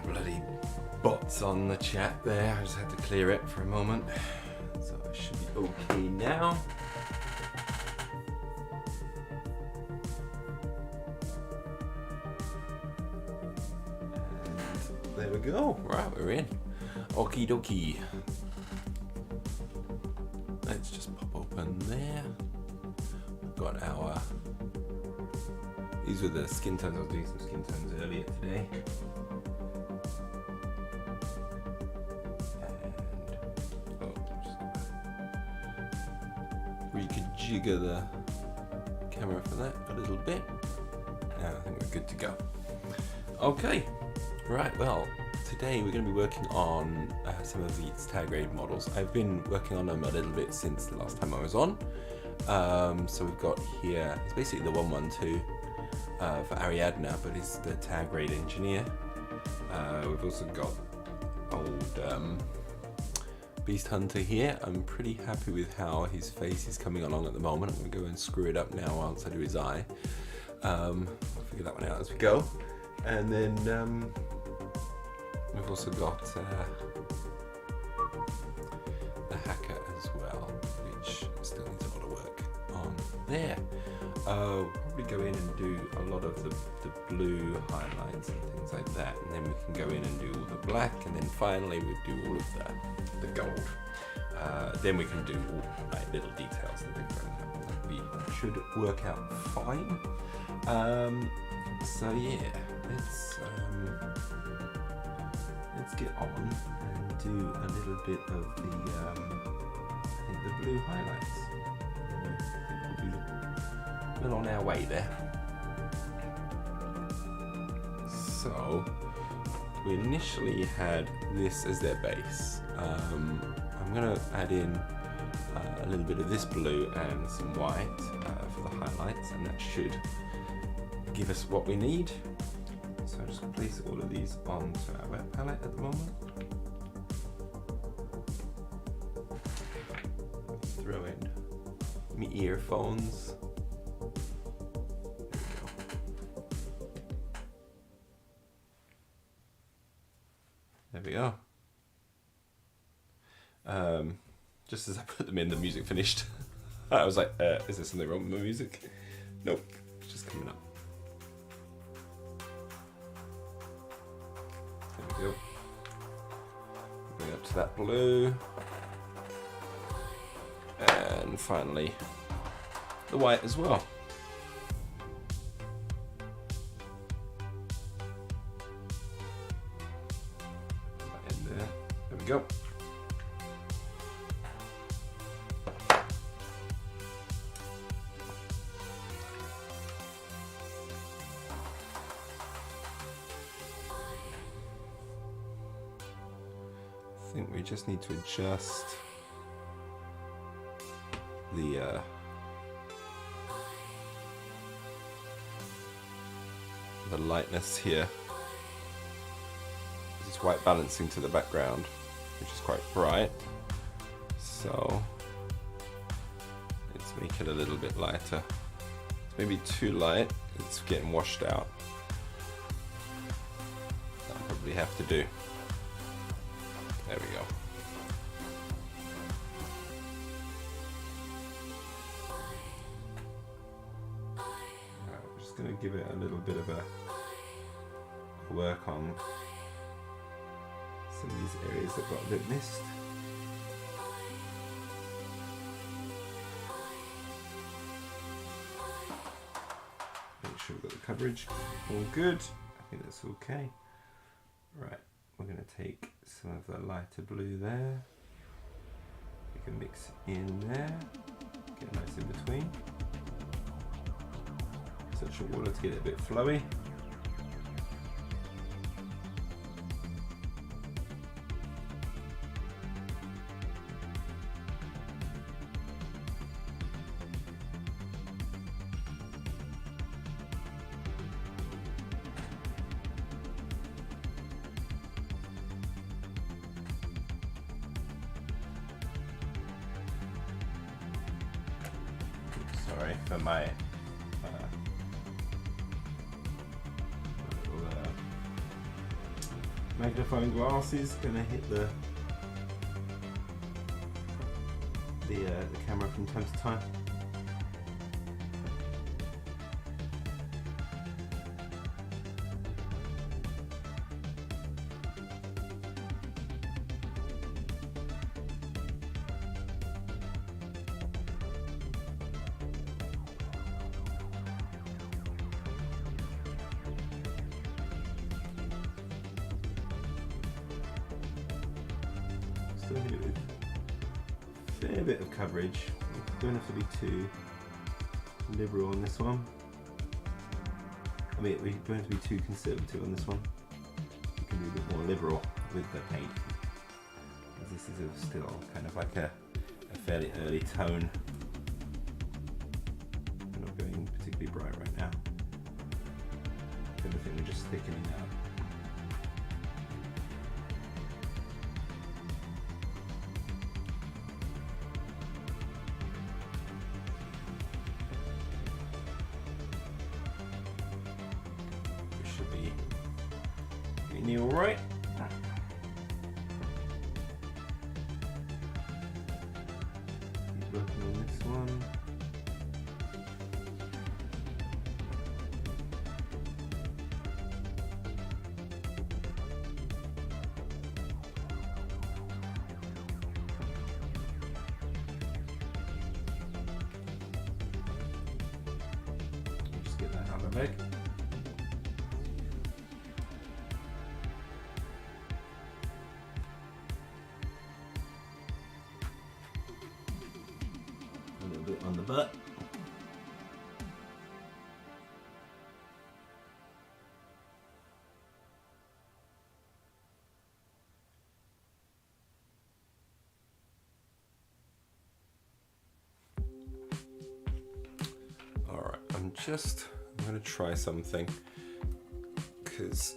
Bloody bots on the chat there. I just had to clear it for a moment. So it should be okay now. And there we go. Right, we're in. Okie dokie. Let's just pop open there. We've got our... These were the skin tones. I was doing some skin tones earlier today. You could jigger the camera for that a little bit. Now I think we're good to go. Okay, right, well, today we're going to be working on some of these tag grade models. I've been working on them a little bit since the last time I was on. So we've got here, it's basically the 112 for Ariadna, but it's the tag grade engineer. We've also got old Beast Hunter here. I'm pretty happy with how his face is coming along at the moment. I'm going to go and screw it up now once I do his eye. I'll figure that one out as we go. And then we've also got the hacker as well, which still needs a lot of work on there. We'll probably go in and do a lot of the blue highlights and things like that, and then we can go in and do all the black, and then finally we do all of the gold. Then we can do all like little details and things like that. We should work out fine. So yeah, let's get on and do a little bit of the I think the blue highlights. We're on our way there. So we initially had this as their base. I'm going to add in a little bit of this blue and some white for the highlights, and that should give us what we need. So I'll just place all of these onto our wet palette at the moment. Throw in my earphones. There we go. Just as I put them in, the music finished. I was like, is there something wrong with my music? Nope, it's just coming up. There we go. Bring up to that blue. And finally, the white as well. There we go. I think we just need to adjust the lightness here. It's white balancing to the background, which is quite bright, so let's make it a little bit lighter. It's maybe too light, it's getting washed out. That'll probably have to do. There we go. Right, I'm just going to give it a little bit of a work on some of these areas that got a bit missed. Make sure we've got the coverage all good. I think that's okay. Right, we're going to take some of the lighter blue there. We can mix in there, get nice in between. Touch of water to get it a bit flowy. Sorry for my little magnifying glass is gonna hit the camera from time to time. Still here with a fair bit of coverage. Don't have to be too liberal on this one. I mean, we don't have to be too conservative on this one. You can be a bit more liberal with the paint. This is still kind of like a fairly early tone. We're not going particularly bright right now. If anything, we're just thickening up. Should be getting all right. Keep working on this one. Just get that out of the bag. On the butt. All right, I'm going to try something because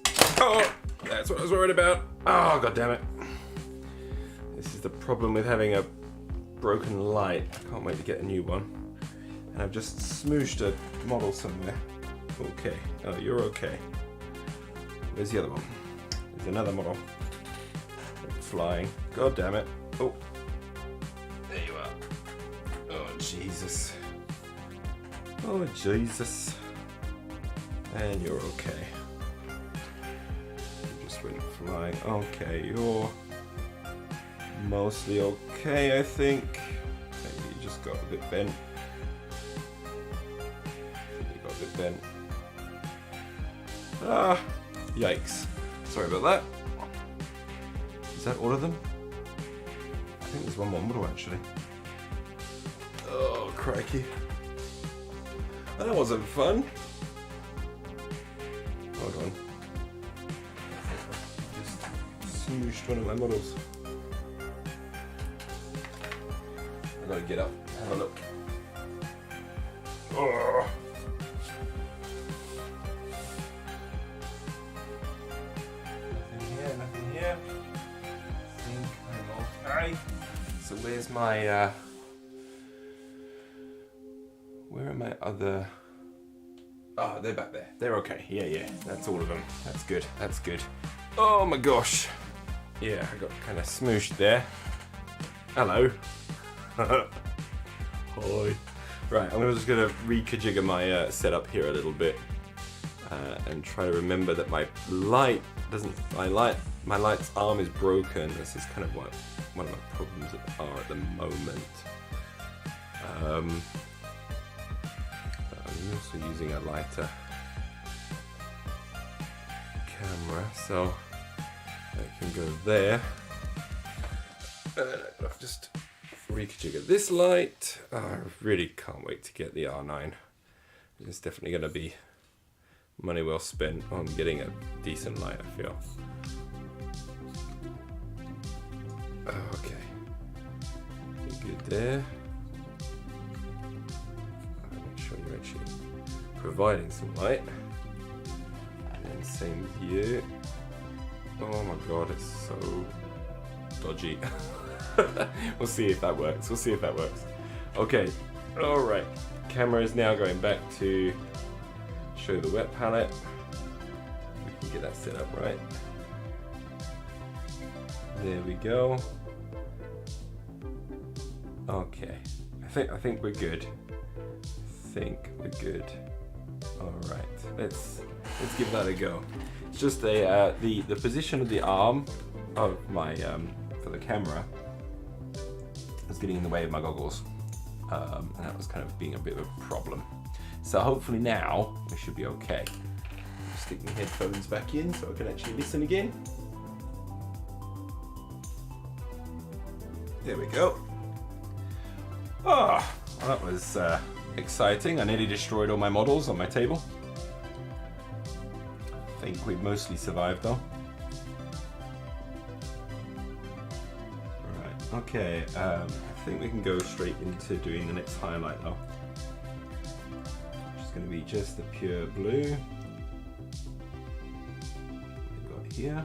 that's what I was worried about. Oh, god damn it. This is the problem with having a broken light. I can't wait to get a new one. And I've just smooshed a model somewhere. Okay. Oh, you're okay. Where's the other one? There's another model. Flying. God damn it. Oh. There you are. Oh, Jesus. Oh, Jesus. And you're okay. You just went flying. Okay, you're mostly okay, I think. Maybe you just got a bit bent. You got a bit bent. Ah, yikes. Sorry about that. Is that all of them? I think there's one more model actually. Oh, crikey. That wasn't fun. Hold on. Just smooshed one of my models. I've got to get up, have a look. Oh. Nothing here. I think I'm okay. So where's my, where are my other, oh, they're back there. They're okay, yeah, that's all of them. That's good. Oh my gosh. Yeah, I got kind of smooshed there. Hello. Hi. Right, I'm just gonna reconfigure my setup here a little bit and try to remember that my light's arm is broken. This is kind of one of my problems at the moment. I'm also using a lighter camera, so I can go there. I've just reconfigure this light. Oh, I really can't wait to get the R9. It's definitely going to be money well spent on getting a decent light, I feel. Okay. You're good there. Make sure you're actually providing some light. And same with you. Oh my god, it's so dodgy. We'll see if that works. Okay, alright. Camera is now going back to show the wet palette. We can get that set up right. There we go. Okay, I think we're good. All right, let's give that a go. It's just the position of the arm of my for the camera was getting in the way of my goggles, and that was kind of being a bit of a problem. So hopefully now we should be okay. Stick my headphones back in so I can actually listen again. There we go. Oh, well, that was exciting. I nearly destroyed all my models on my table. I think we've mostly survived though. Right, okay. I think we can go straight into doing the next highlight though. Which is going to be just the pure blue. We've got here.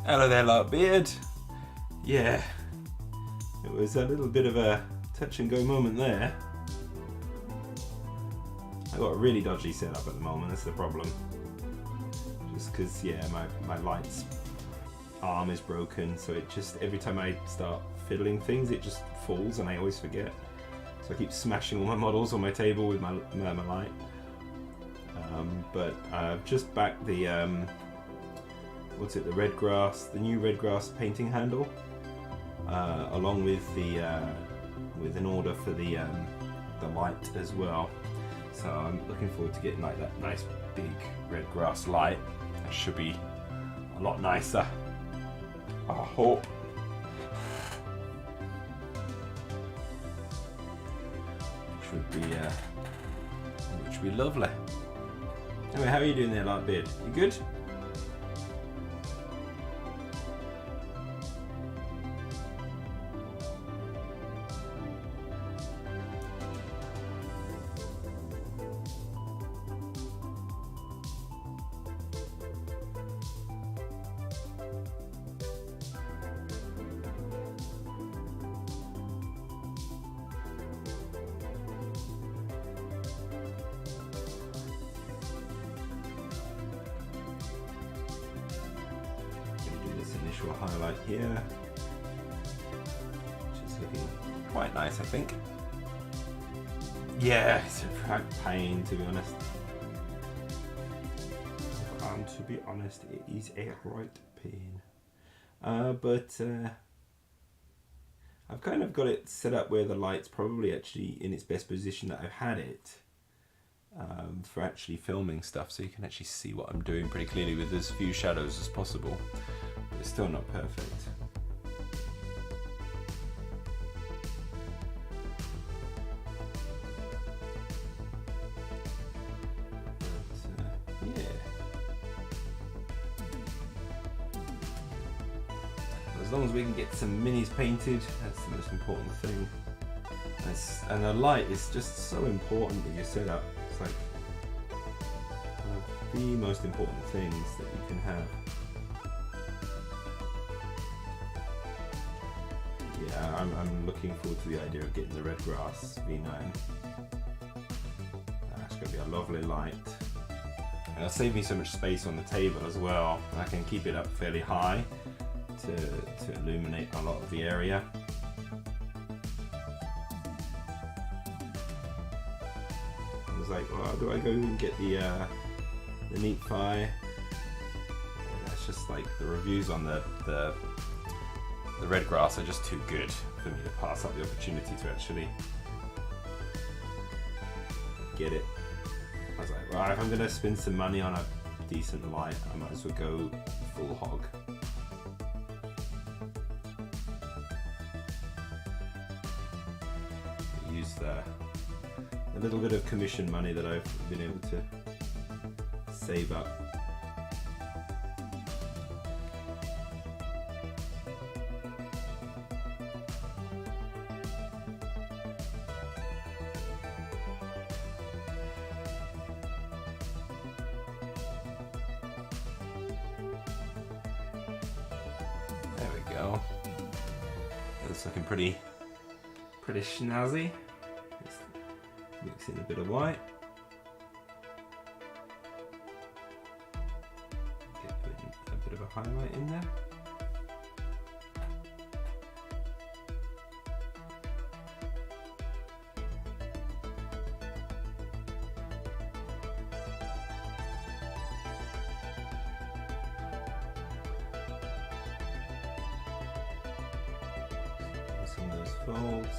Hello there, Larkbeard. Yeah, it was a little bit of a touch and go moment there. I got a really dodgy setup at the moment, that's the problem. Just because, yeah, my light's arm is broken, so it just, every time I start fiddling things, it just falls and I always forget. So I keep smashing all my models on my table with my light. But I've just backed the what's it? The new red grass painting handle, along with with an order for the light as well. So I'm looking forward to getting like that nice big red grass light. That should be a lot nicer, I hope. Which would be lovely. Anyway, how are you doing there, Larkbeard? You good? Initial highlight here, which is looking quite nice, I think. Yeah, it's a right pain, to be honest. To be honest, it is a right pain. But I've kind of got it set up where the light's probably actually in its best position that I've had it for actually filming stuff, so you can actually see what I'm doing pretty clearly with as few shadows as possible. It's still not perfect. But, yeah. As long as we can get some minis painted, that's the most important thing. And the light is just so important with your setup. It's like one of the most important things that you can have. Yeah, I'm looking forward to the idea of getting the red grass V9. That's going to be a lovely light. And it'll save me so much space on the table as well. And I can keep it up fairly high to illuminate a lot of the area. I was like, well, do I go and get the neat Fi? That's just like the reviews on the red grass are just too good for me to pass up the opportunity to actually get it. I was like, well, if I'm going to spend some money on a decent light, I might as well go full hog. Use the little bit of commission money that I've been able to save up. There we go. That's looking pretty snazzy. Let's mix in a bit of white. Get a bit of a highlight in there. Some of those folds.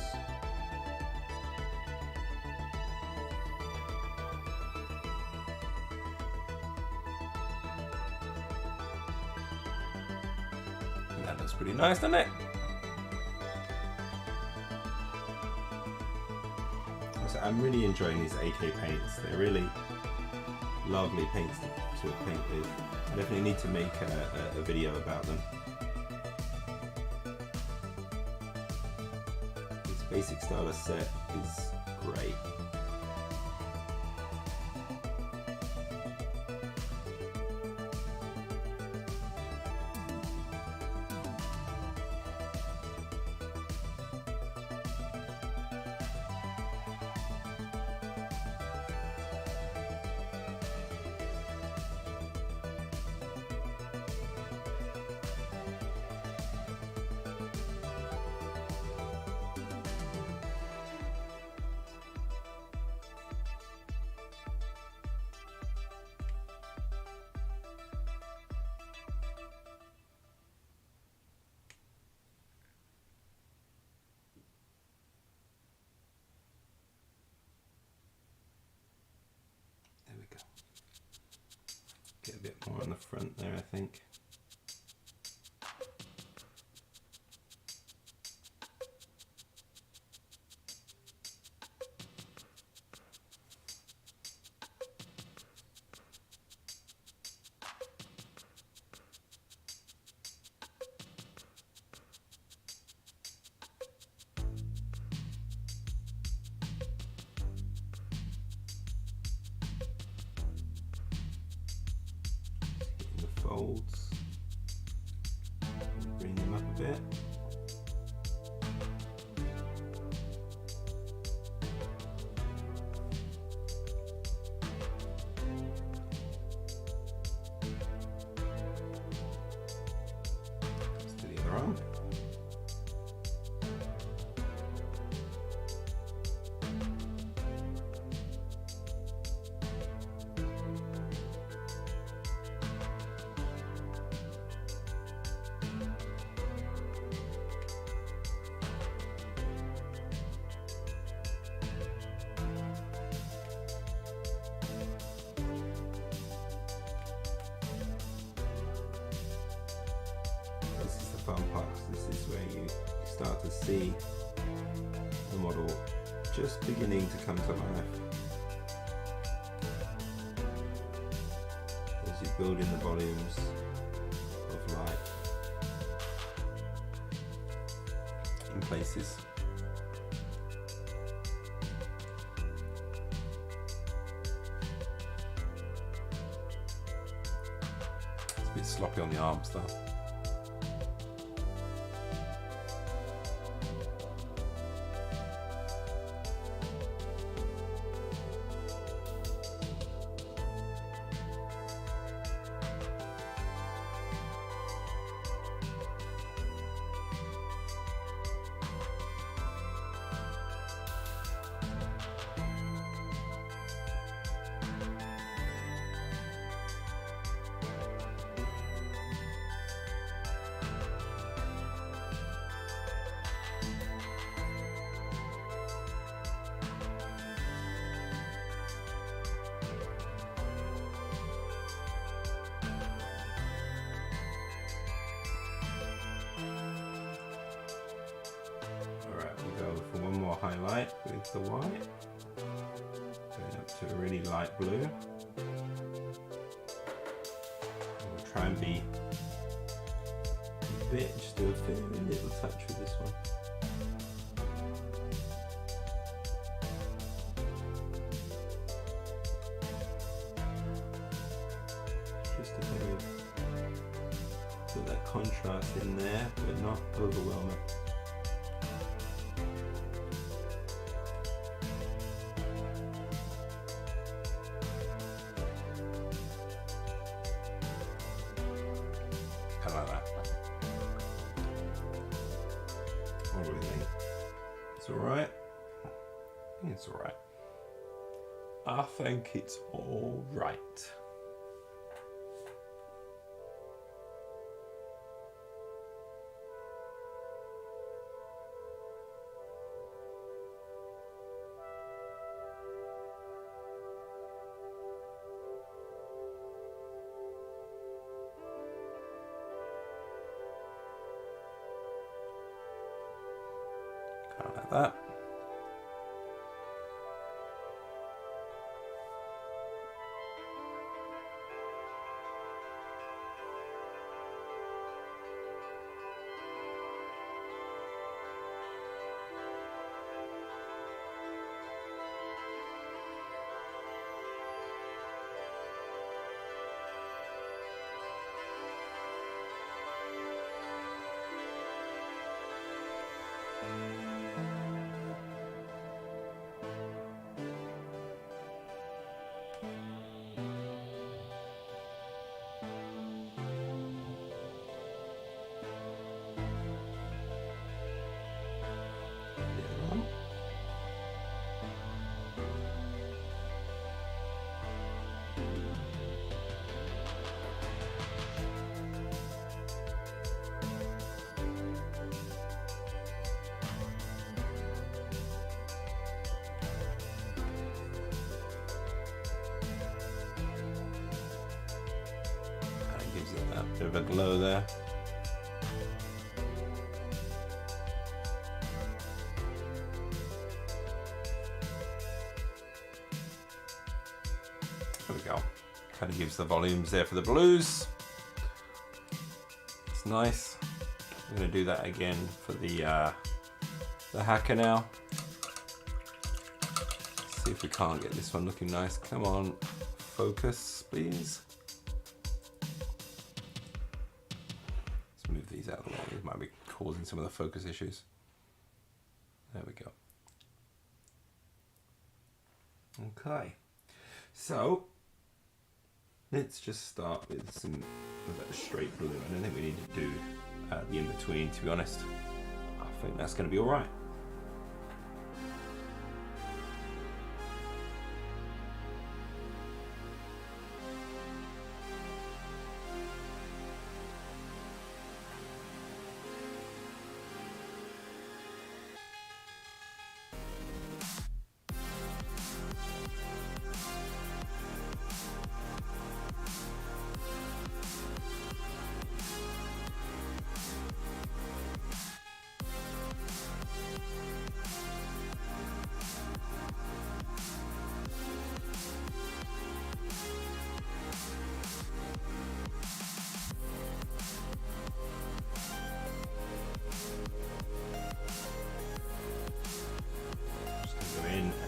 And that looks pretty nice, doesn't it? So I'm really enjoying these AK paints. They're really lovely paints to paint with. I definitely need to make a video about them. Basic Styler set is great. Get a bit more on the front there, I think. Folds, bring them up a bit. Let's do the other arm. Fun part, this is where you start to see the model just beginning to come to life as you build in the volumes of light in places. It's a bit sloppy on the arms though. Highlight with the white, going up to a really light blue. We'll try and be a bit, just do a very little touch with this one. Just to kind of put that contrast in there, but not overwhelm it. probably think. It's alright. I think it's alright. I think it's alright. Kind of like that. Gives it that bit of a glow there. There we go. Kind of gives the volumes there for the blues. It's nice. I'm going to do that again for the hacker now. See if we can't get this one looking nice. Come on, focus, please. Move these out of the way. These might be causing some of the focus issues. There we go. Okay, so let's just start with some of that straight blue. I don't think we need to do the in-between, to be honest. I think that's going to be all right.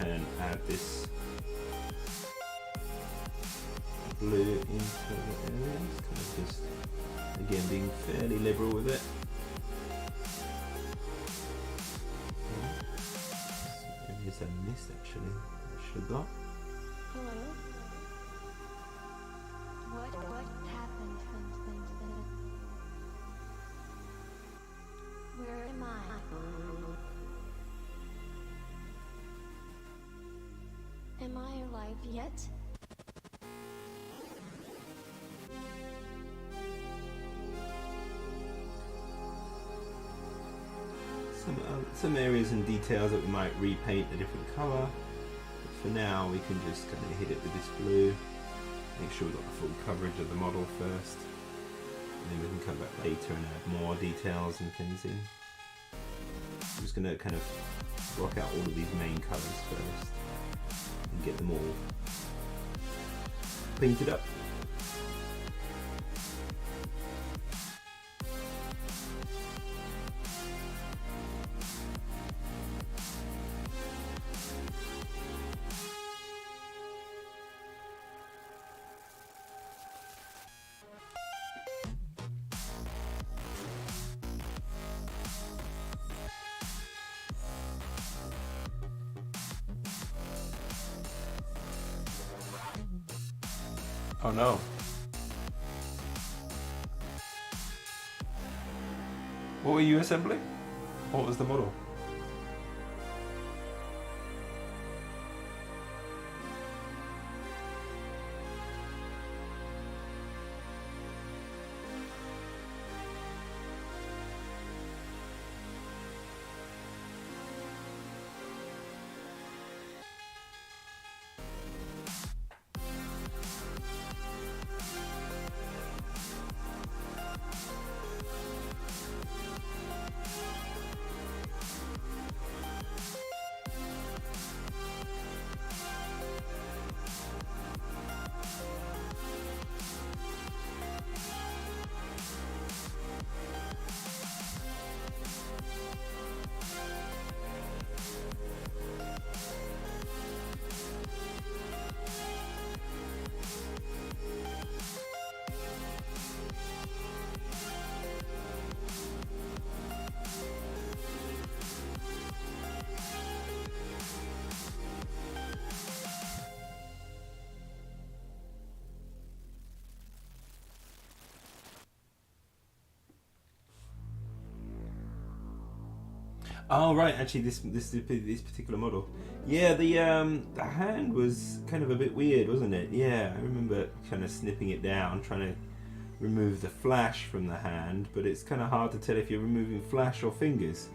And add this blue into the areas, kind of just again being fairly liberal with it. Maybe it's a miss actually. I should have got. Hello? What happened? Where am I? Am I alive yet? Some areas and details that we might repaint a different colour. But for now, we can just kind of hit it with this blue. Make sure we've got the full coverage of the model first. And then we can come back later and add more details and things in. I'm just going to kind of block out all of these main colours first. And get them all painted up. Oh no. What were you assembling? What was the model? Oh right, actually this particular model. Yeah, the hand was kind of a bit weird, wasn't it? Yeah, I remember kind of snipping it down, trying to remove the flash from the hand, but it's kind of hard to tell if you're removing flash or fingers.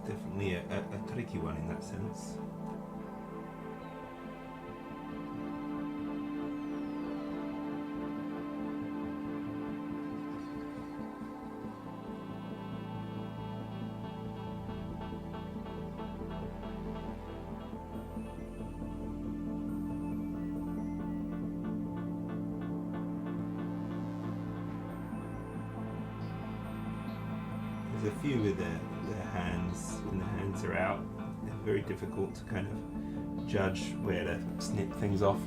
Definitely a tricky one in that sense. There's a few with their hands, when the hands are out, they're very difficult to kind of judge where to snip things off.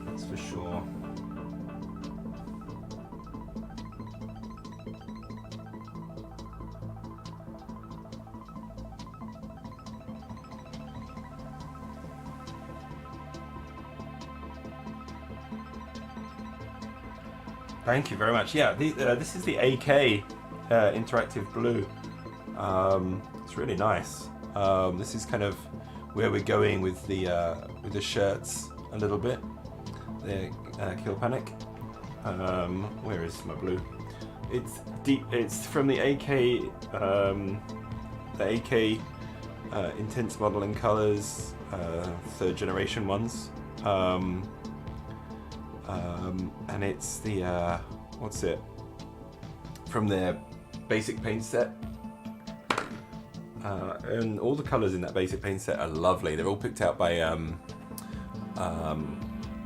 That's for sure. Thank you very much. Yeah, this is the AK interactive blue. It's really nice. This is kind of where we're going with the shirts a little bit. The Kill Panic. Where is my blue? It's deep. It's from the AK intense modeling colors, 3rd generation ones. And it's the what's it? From their basic paint set. And all the colours in that basic paint set are lovely. They're all picked out by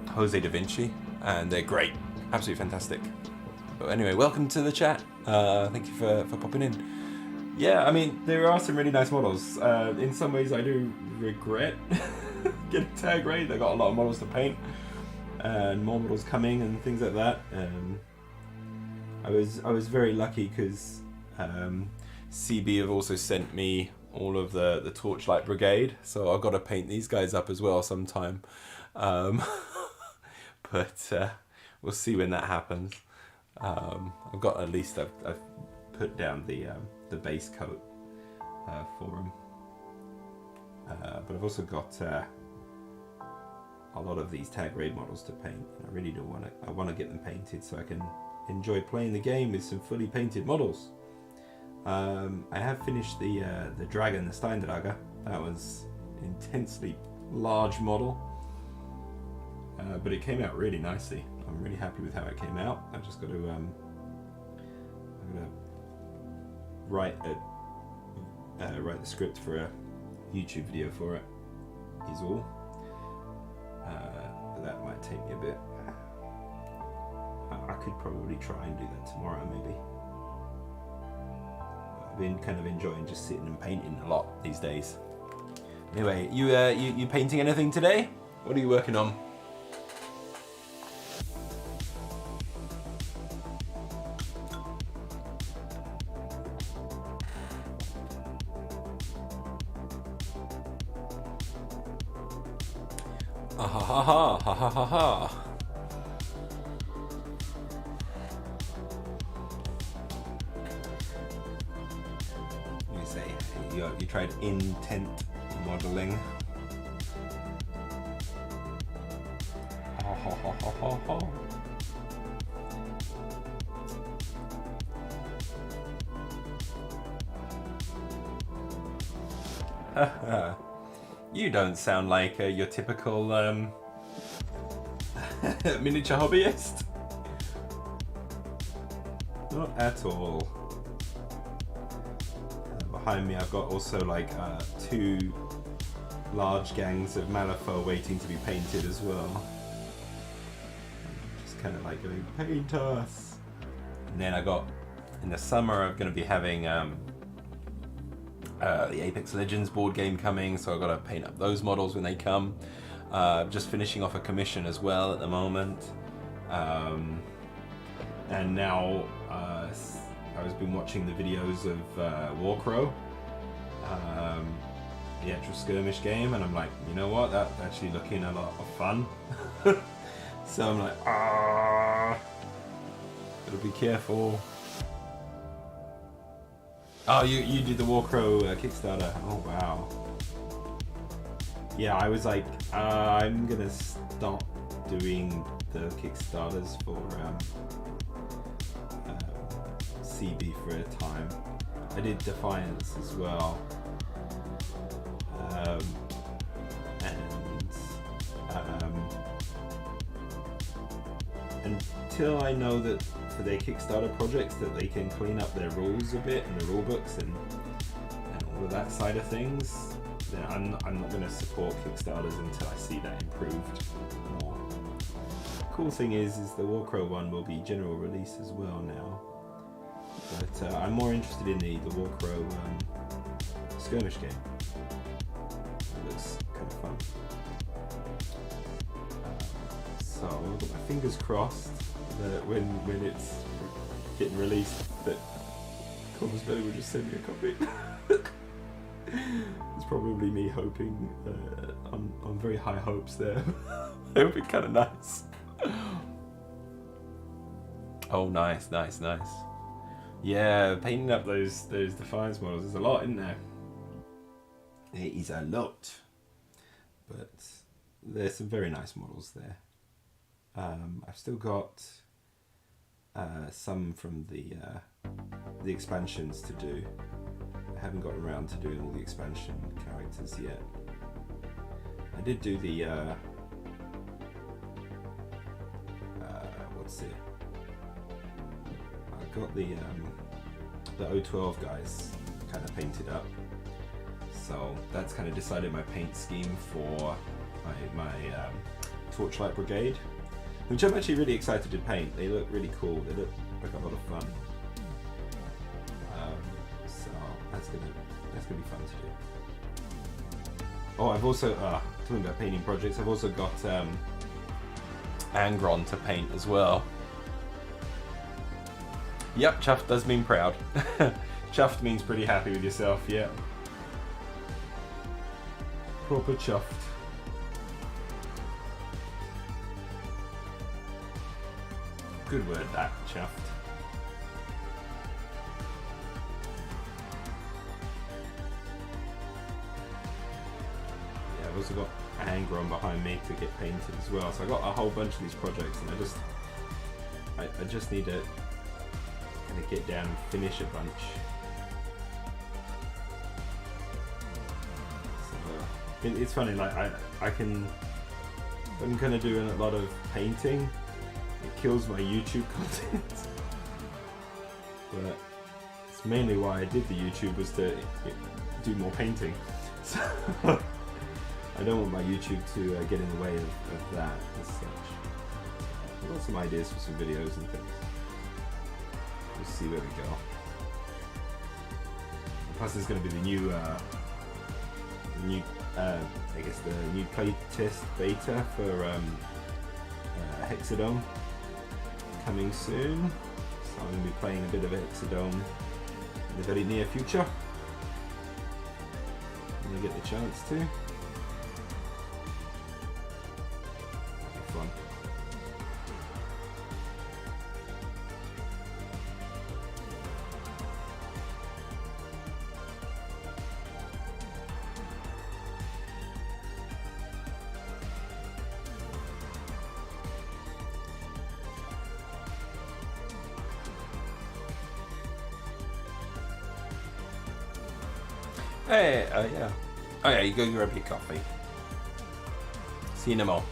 Jose Da Vinci, and they're great, absolutely fantastic. But anyway, welcome to the chat. Thank you for popping in. Yeah, I mean, there are some really nice models. In some ways, I do regret getting tag rate. They've got a lot of models to paint, and more models coming and things like that. I was very lucky because CB have also sent me all of the Torchlight Brigade, so I've got to paint these guys up as well sometime. But we'll see when that happens. I've got at least I've put down the base coat for them, but I've also got a lot of these tag raid models to paint. I really do want to get them painted so I can enjoy playing the game with some fully painted models. I have finished the dragon, the Steindrager. That was an intensely large model, but it came out really nicely. I'm really happy with how it came out. I've just got to I'm gonna write the script for a YouTube video for it. Is all. But that might take me a bit. I could probably try and do that tomorrow, maybe. I've been kind of enjoying just sitting and painting a lot these days. Anyway, you painting anything today? What are you working on? Ha ha ha ha ha ha ha ha. You say you tried intent modeling. Ha ha ha ha ha ha. You don't sound like your typical miniature hobbyist. Not at all. Behind me I've got also like 2 large gangs of Malifaux waiting to be painted as well. Just kind of like going, paint us. And then I got, in the summer I'm going to be having the Apex Legends board game coming, so I've got to paint up those models when they come. Just finishing off a commission as well at the moment. And now I've been watching the videos of Warcrow, the actual skirmish game, and I'm like, you know what, that's actually looking a lot of fun. So I'm like, gotta be careful. Oh, you did the Warcrow Kickstarter. Oh wow. Yeah, I was like, I'm gonna stop doing the Kickstarters for CB for a time. I did Defiance as well. Until I know that for their Kickstarter projects that they can clean up their rules a bit and the rule books and all of that side of things, then I'm not going to support Kickstarters until I see that improved more. Cool thing is the Warcrow one will be general release as well now. But I'm more interested in the Warcrow skirmish game. It looks kind of fun. So I've got my fingers crossed that when it's getting released that Corvus Belli will just send me a copy. It's probably me hoping on very high hopes there. It would be kind of nice. Oh, nice. Yeah, painting up those Defiance models, there's a lot in there. There is a lot. But there's some very nice models there. I've still got some from the expansions to do. I haven't gotten around to doing all the expansion characters yet. I did do the what's it? I got the 012 guys kind of painted up. So that's kind of decided my paint scheme for my Torchlight Brigade, which I'm actually really excited to paint. They look really cool. They look like a lot of fun. So that's gonna be fun to do. Oh, I've also talking about painting projects. I've also got Angron to paint as well. Yep, chuffed does mean proud. Chuffed means pretty happy with yourself. Yeah. Proper chuffed. Good word, that, chuffed. Yeah, I've also got Angron behind me to get painted as well. So I got a whole bunch of these projects, and I just need to kind of get down and finish a bunch. So it's funny, like I'm kind of doing a lot of painting. It kills my YouTube content. But it's mainly why I did the YouTube, was to do more painting. So I don't want my YouTube to get in the way of that as such. I've got some ideas for some videos and things. We'll see where we go. Plus there's going to be the new new, I guess the new playtest beta for Hexadome coming soon. So I'm going to be playing a bit of Hexadome in the very near future when I get the chance to. That'll be fun. Hey, yeah. Oh yeah, you go grab your coffee. See you no more.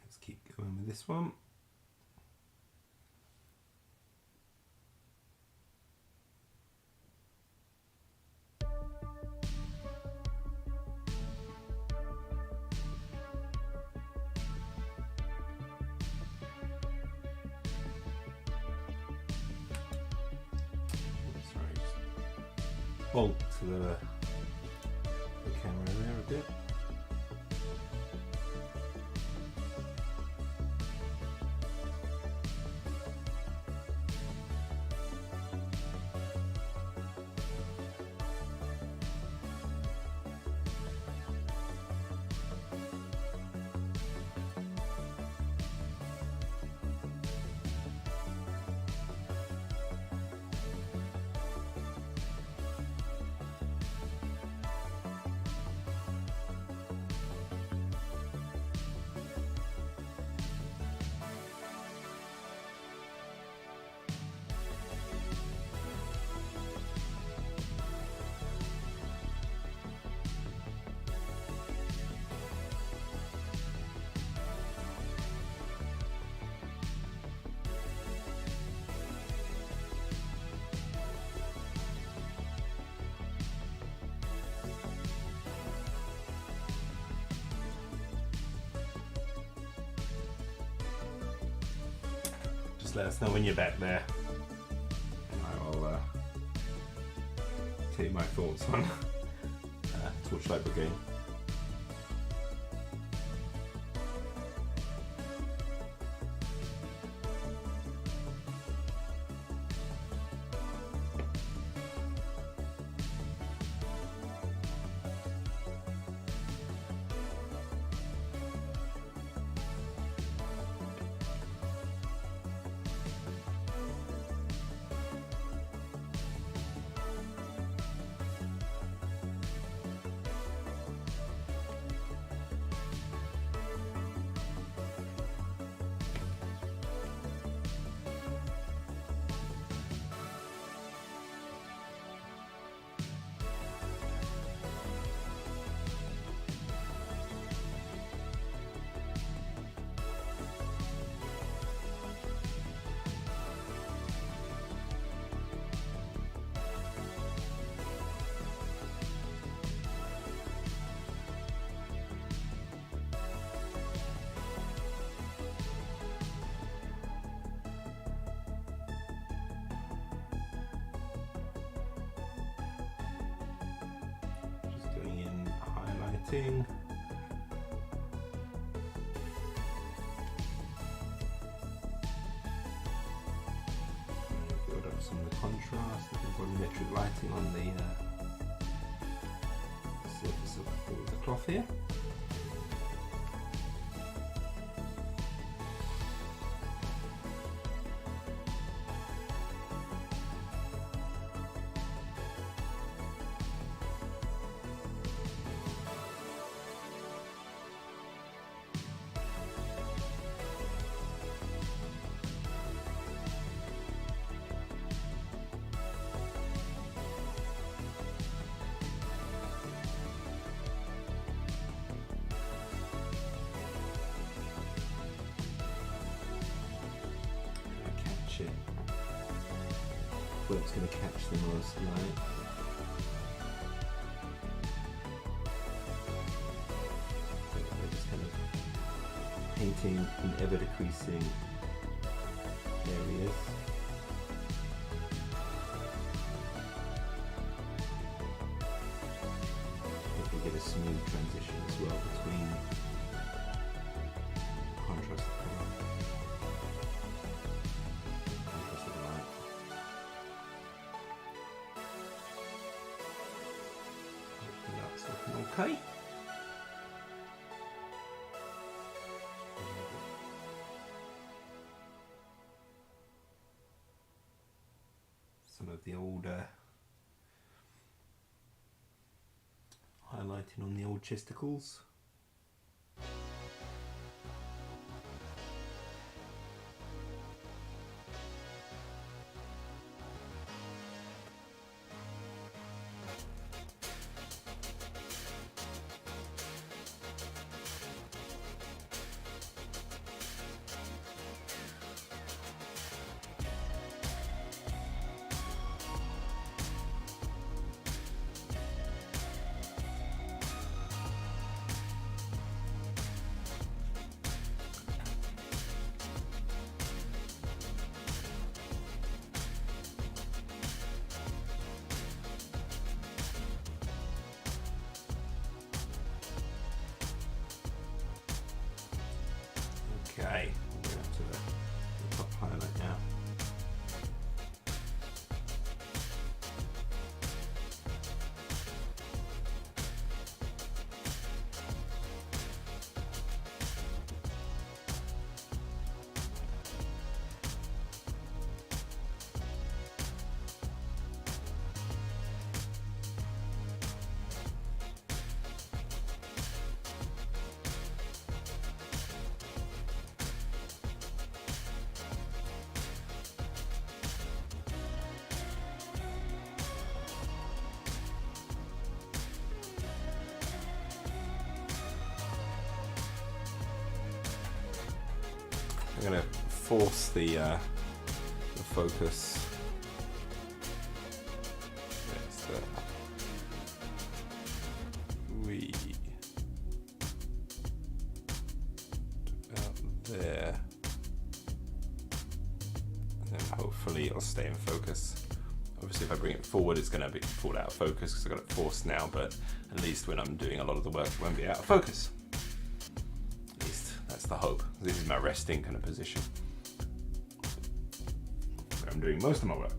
Let's keep going with this one. Sorry, just bolt to the camera there a bit. Just let us know when you're back there. I will tell you my thoughts on Torchlight Brigade. lighting. Build up some of the contrast, the volumetric lighting on the surface of the cloth here. It where it's going to catch the most light. So we're just kind of painting in ever decreasing areas. Hope we get a smooth transition as well between contrast and colour. Okay. Some of the older highlighting on the old chesticles. Okay, we're up to the top highlight now. I'm going to force the focus. That's about there, and then hopefully it'll stay in focus. Obviously, if I bring it forward, it's going to fall out of focus because I've got it forced now. But at least when I'm doing a lot of the work, it won't be out of focus. That's the hope. This is my resting kind of position where I'm doing most of my work.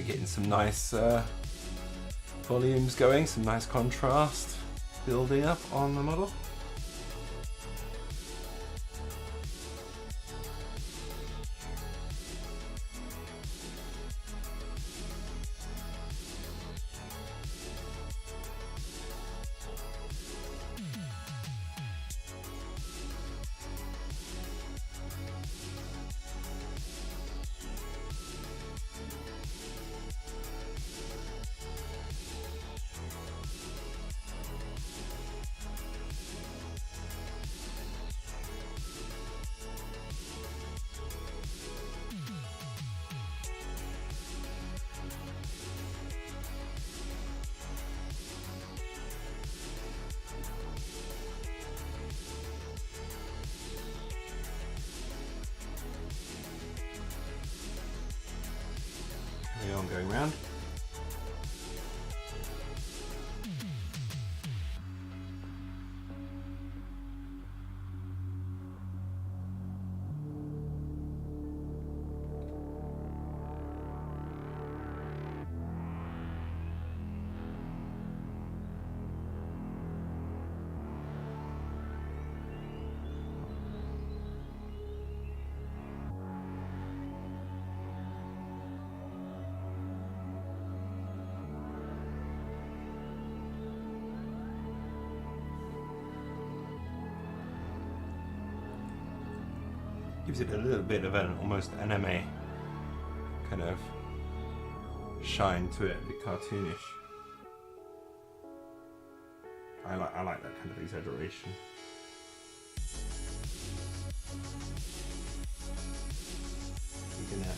getting some nice volumes going, some nice contrast building up on the model. Carry on going round. Gives it a little bit of an almost anime kind of shine to it, a bit cartoonish. I like that kind of exaggeration. You're gonna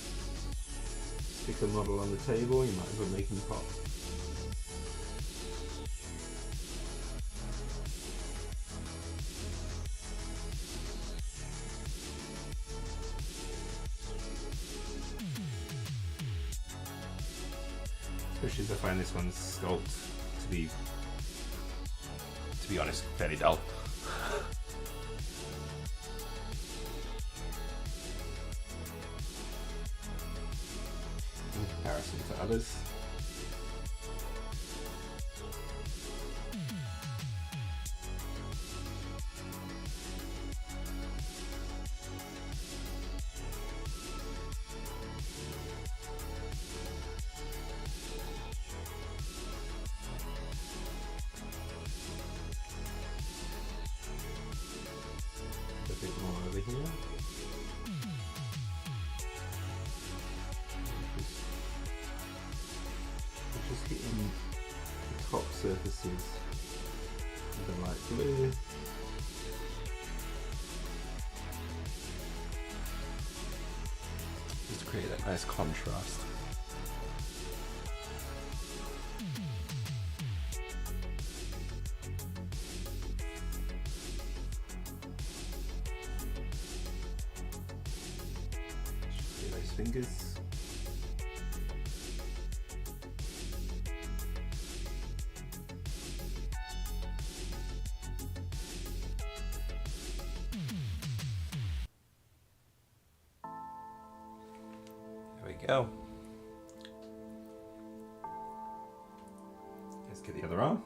stick a model on the table, you might as well make him pop. Especially as I find this one's sculpt to be honest, fairly dull. In comparison to others. A bit more over here. Just hitting the top surfaces with the light blue. Just to create that nice contrast. Fingers. There we go. Let's get the other arm.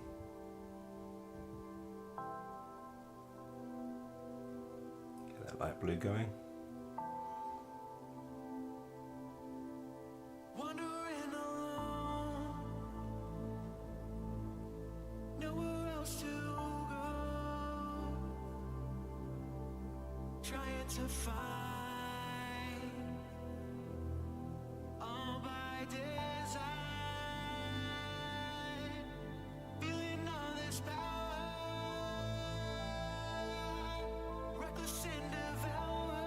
Get that light blue going. To find all by design, feeling all this power, reckless and devour,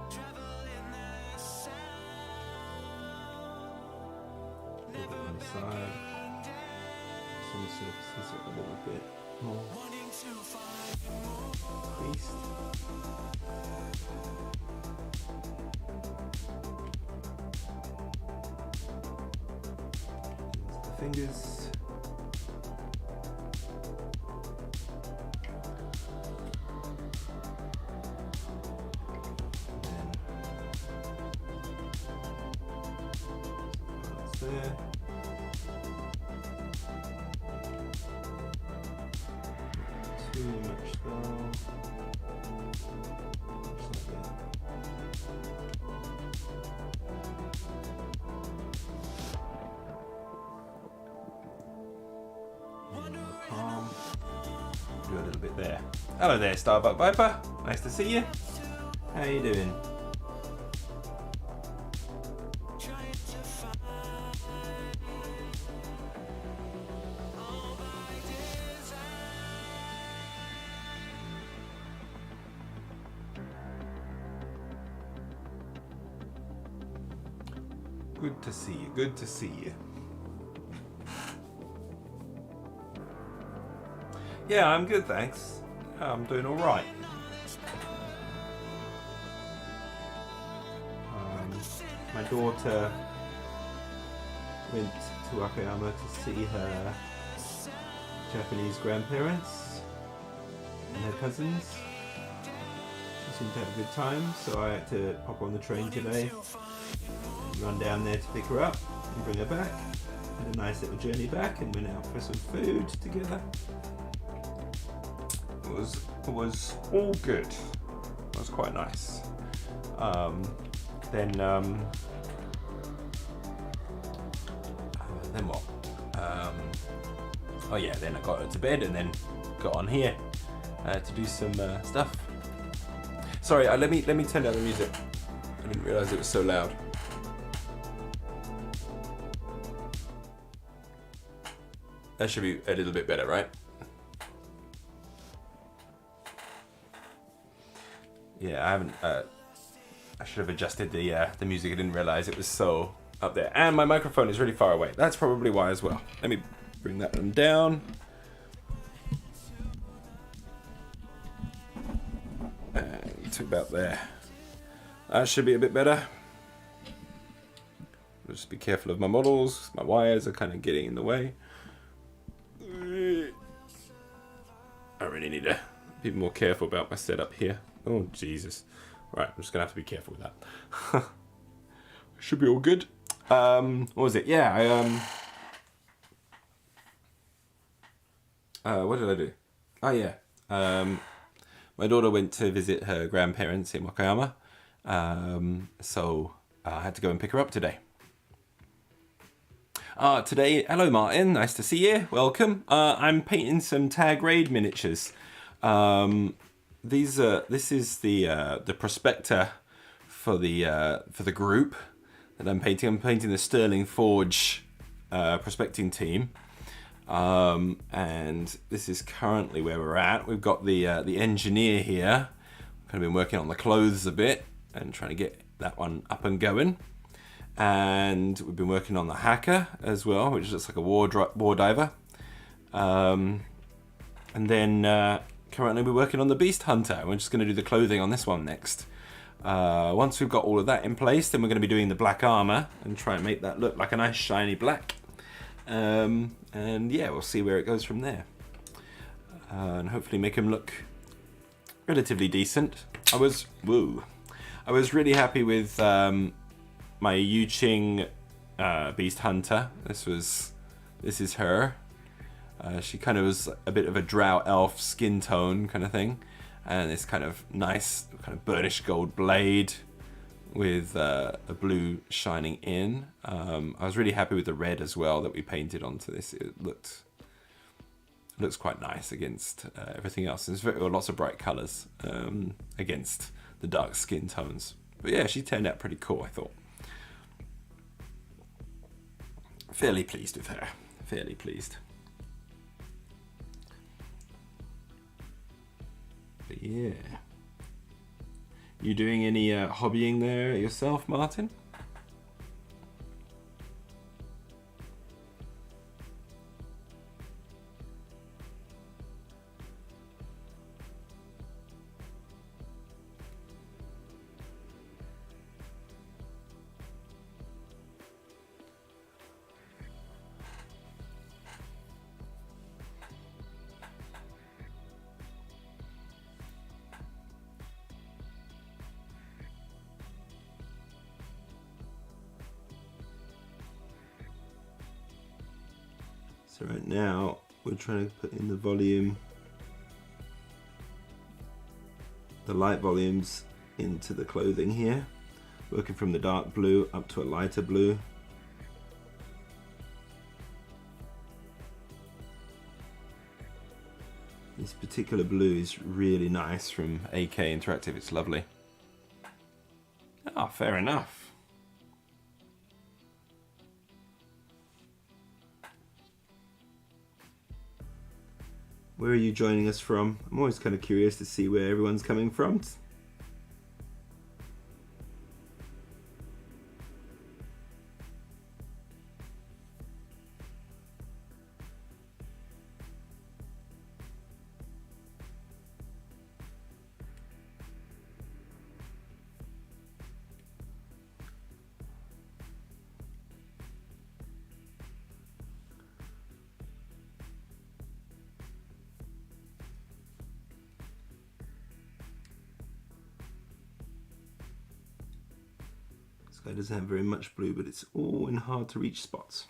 traveling the sound, never backing down, Some surfaces are a little bit more wanting to find creased. The fingers. And then there. Too much though. Just like that. Palm. Do a little bit there. Hello there, Starbuck Viper. Nice to see you. How you doing? Good to see you. Good to see you. Yeah, I'm good, thanks. I'm doing all right. My daughter went to Wakayama to see her Japanese grandparents and her cousins. She seemed to have a good time, so I had to pop on the train today, run down there to pick her up and bring her back. Had a nice little journey back and went out for some food together. It was all good. It was quite nice. Then what? Oh yeah, then I got her to bed and then got on here to do some stuff. Sorry, let me turn down the music. I didn't realise it was so loud. That should be a little bit better, right? Yeah, I haven't. I should have adjusted the music. I didn't realise it was so up there, and my microphone is really far away. That's probably why as well. Let me bring that one down. And to about there. That should be a bit better. I'll just be careful of my models. My wires are kind of getting in the way. I really need to be more careful about my setup here. Oh, Jesus. Right, I'm just going to have to be careful with that. Should be all good. What was it? Yeah, what did I do? Oh, yeah. My daughter went to visit her grandparents in Wakayama. So I had to go and pick her up today. Today, hello Martin, nice to see you. Welcome. I'm painting some Tag Raid miniatures. This is the prospector for the group that I'm painting. I'm painting the Sterling Forge prospecting team, and this is currently where we're at. We've got the engineer here. Kind of been working on the clothes a bit and trying to get that one up and going. And we've been working on the hacker as well, which looks like a war diver. And then currently we're working on the beast hunter. We're just going to do the clothing on this one next. Once we've got all of that in place, then we're going to be doing the black armor and try and make that look like a nice shiny black. And yeah, we'll see where it goes from there. And hopefully make him look relatively decent. I was really happy with my Yu Ching beast hunter. This is her. She kind of was a bit of a drow elf skin tone kind of thing, and this kind of nice kind of burnished gold blade with a blue shining in. I was really happy with the red as well that we painted onto this. It looks quite nice against everything else. There's lots of bright colours against the dark skin tones. But yeah, she turned out pretty cool, I thought. Fairly pleased with her. Fairly pleased. But yeah. You doing any hobbying there yourself, Martin? So right now we're trying to put in the volume, the light volumes into the clothing here, working from the dark blue up to a lighter blue. This particular blue is really nice from AK Interactive, it's lovely. Ah, fair enough. Where are you joining us from? I'm always kind of curious to see where everyone's coming from. This guy doesn't have very much blue, but it's all in hard to reach spots.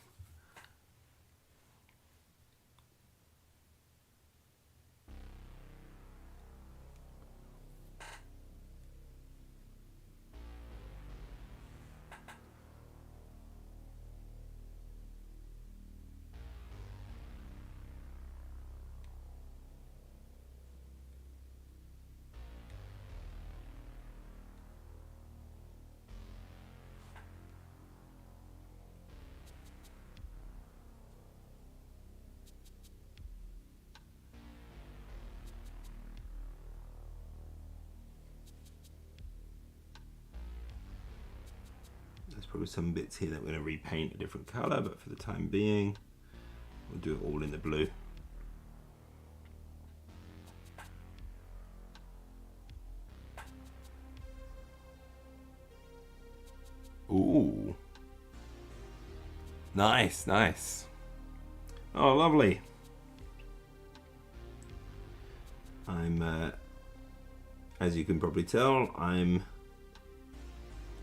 There's probably some bits here that we're going to repaint a different colour, but for the time being, we'll do it all in the blue. Ooh. Nice, nice. Oh, lovely. I'm, as you can probably tell, I'm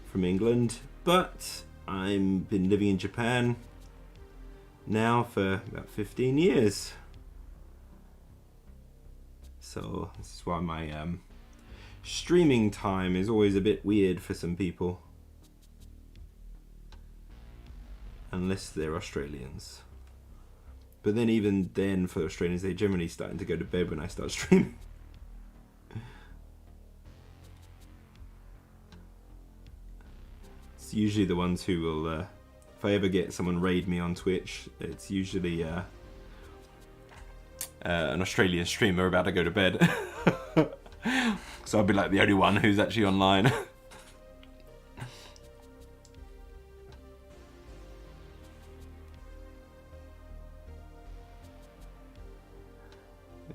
from England, but I've been living in Japan now for about 15 years. So this is why my streaming time is always a bit weird for some people. Unless they're Australians. But then even then for Australians, they're generally starting to go to bed when I start streaming. It's usually the ones who will, if I ever get someone raid me on Twitch, it's usually an Australian streamer about to go to bed. So I'll be like the only one who's actually online.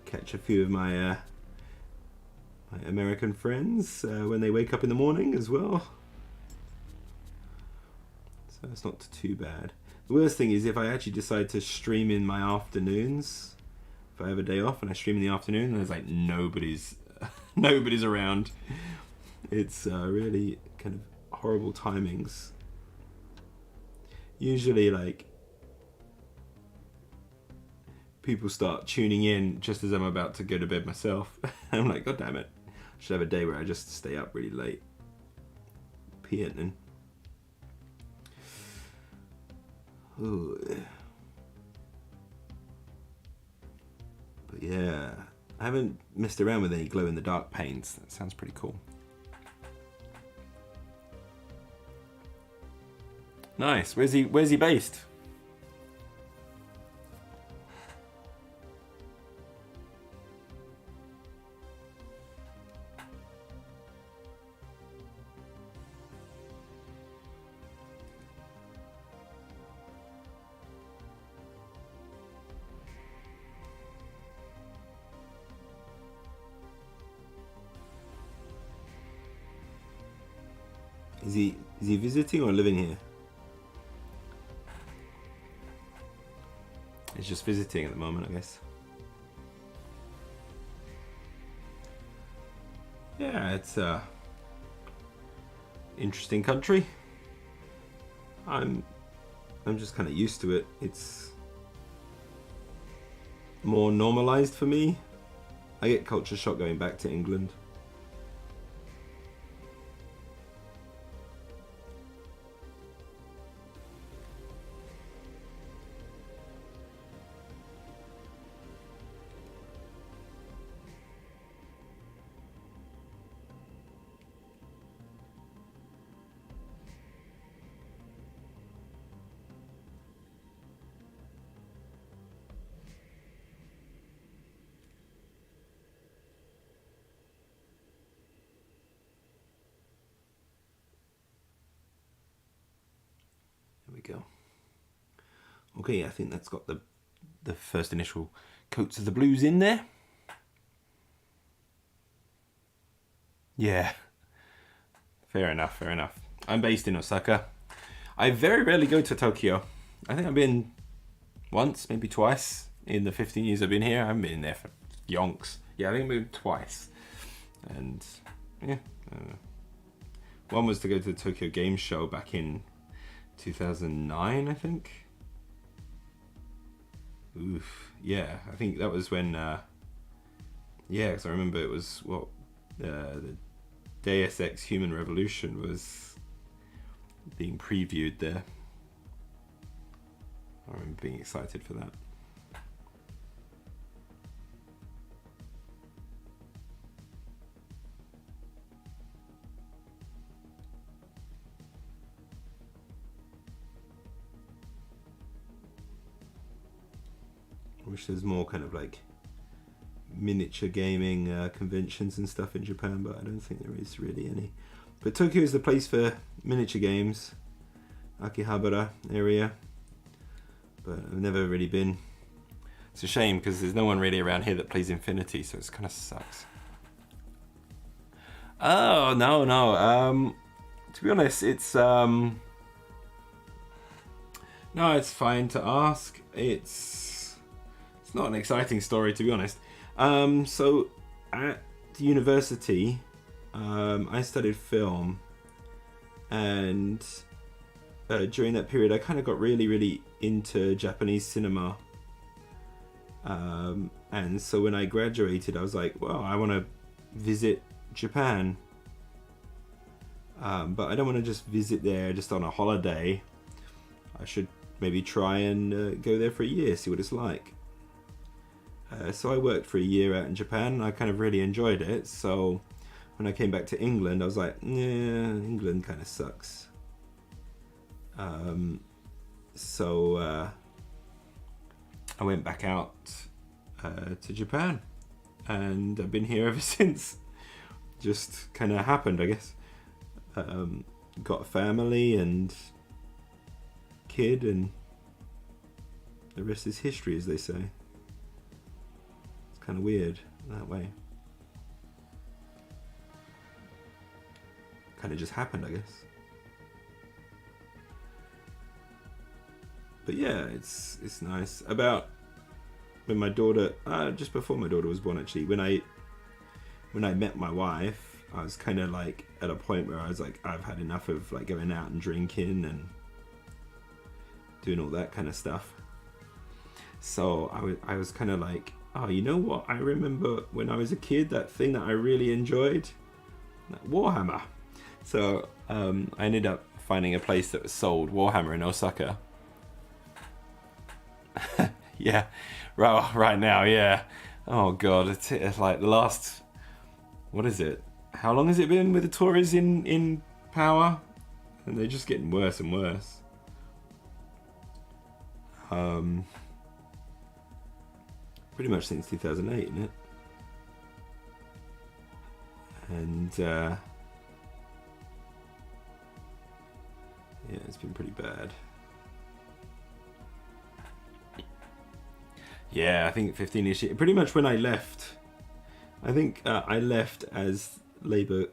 Catch a few of my my American friends when they wake up in the morning as well. So it's not too bad. The worst thing is if I actually decide to stream in my afternoons. If I have a day off and I stream in the afternoon, and there's like nobody's around. It's really kind of horrible timings. Usually, like, people start tuning in just as I'm about to go to bed myself. I'm like, God damn it. I should have a day where I just stay up really late. Peeing. Ooh. But yeah, I haven't messed around with any glow in the dark paints. That sounds pretty cool. Nice. Where's he based? Is he visiting or living here? He's just visiting at the moment, I guess. Yeah, it's a interesting country. I'm just kind of used to it. It's more normalized for me. I get culture shock going back to England. There we go. Okay, I think that's got the first initial coats of the blues in there. Yeah. Fair enough, fair enough. I'm based in Osaka. I very rarely go to Tokyo. I think I've been once, maybe twice in the 15 years I've been here. I haven't been there for yonks. Yeah, I think I've been twice. And yeah, one was to go to the Tokyo Game Show back in 2009, I think. Oof. Yeah, I think that was when, yeah, because I remember it was, what, the Deus Ex Human Revolution was being previewed there. I remember being excited for that. I wish there's more kind of like miniature gaming conventions and stuff in Japan, but I don't think there is really any. But Tokyo is the place for miniature games, Akihabara area, but I've never really been. It's a shame because there's no one really around here that plays Infinity, so it kind of sucks. Oh, no. To be honest, it's no, it's fine to ask. It's not an exciting story, to be honest. So at university, I studied film, and during that period I kind of got really into Japanese cinema, and so when I graduated I was like, well, I want to visit Japan, but I don't want to just visit there just on a holiday. I should maybe try and go there for a year, see what it's like. So I worked for a year out in Japan, and I kind of really enjoyed it. So when I came back to England, I was like, yeah, England kind of sucks. So I went back out to Japan, and I've been here ever since. Just kind of happened, I guess. Got a family and kid, and the rest is history, as they say. Kind of weird that way. Kind of just happened, I guess. But yeah, it's nice. About when my daughter, just before my daughter was born, actually, when I met my wife, I was kind of like at a point where I was like, I've had enough of like going out and drinking and doing all that kind of stuff. So I was kind of like, oh, you know what? I remember when I was a kid, that thing that I really enjoyed, Warhammer. So I ended up finding a place that sold Warhammer in Osaka. Yeah, right now, yeah. Oh god, it's like the last. What is it? How long has it been with the Tories in power? And they're just getting worse and worse. Pretty much since 2008, isn't it? And yeah, it's been pretty bad. Yeah, I think 15-ish. Pretty much when I left. I think I left as Labour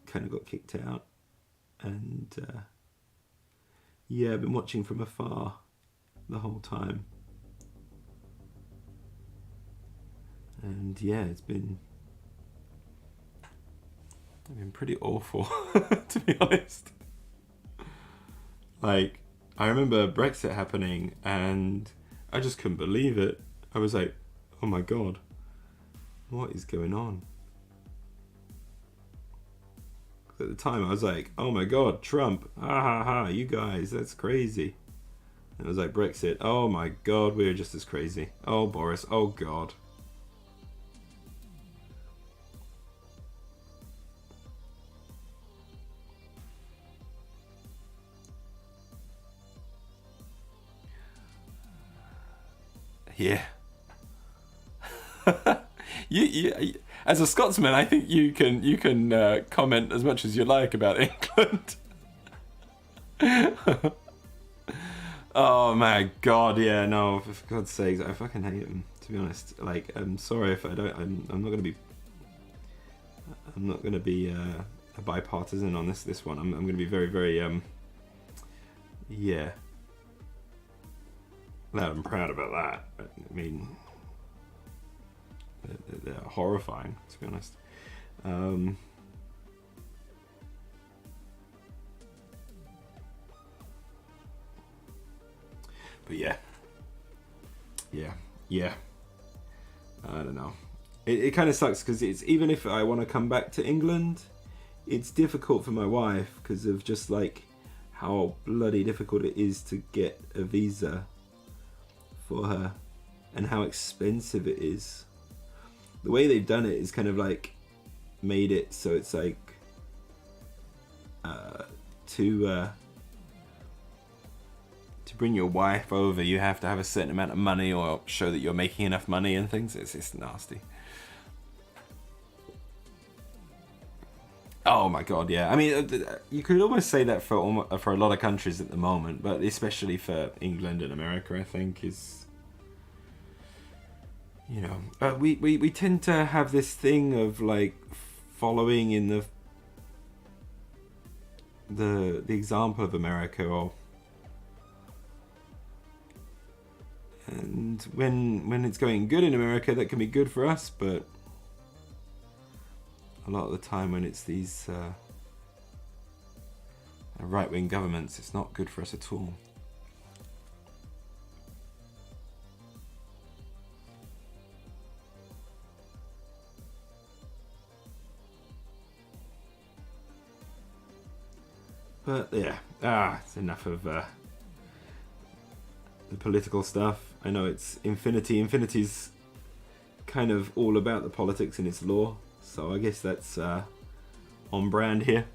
kind of got kicked out. And yeah, I've been watching from afar the whole time. And yeah, it's been pretty awful, to be honest. Like, I remember Brexit happening and I just couldn't believe it. I was like, Oh my god. What is going on? At the time I was like, oh my god, Trump, ha ha ha, you guys, that's crazy. And it was like, Brexit, oh my god, we're just as crazy. Oh Boris, oh god. Yeah. you, as a Scotsman, I think you can comment as much as you like about England. Oh my god, yeah, no, for God's sakes, I fucking hate him, to be honest. Like, I'm sorry if I don't, I'm not gonna be a bipartisan on this one. I'm gonna be very, very, yeah, loud and proud about that. I mean, they're horrifying, to be honest. But yeah, I don't know. It kind of sucks because it's, even if I want to come back to England, it's difficult for my wife because of just like how bloody difficult it is to get a visa for her and how expensive it is. The way they've done it is kind of like made it so it's like to bring your wife over, you have to have a certain amount of money or show that you're making enough money and things. It's nasty. Oh my god, yeah. I mean, you could almost say that for a lot of countries at the moment, but especially for England and America, I think is, you know, we tend to have this thing of like following in the example of America, or and when it's going good in America, that can be good for us, but a lot of the time when it's these right-wing governments, it's not good for us at all. But yeah, it's enough of the political stuff. I know it's Infinity. Infinity's kind of all about the politics in its lore, so I guess that's on brand here.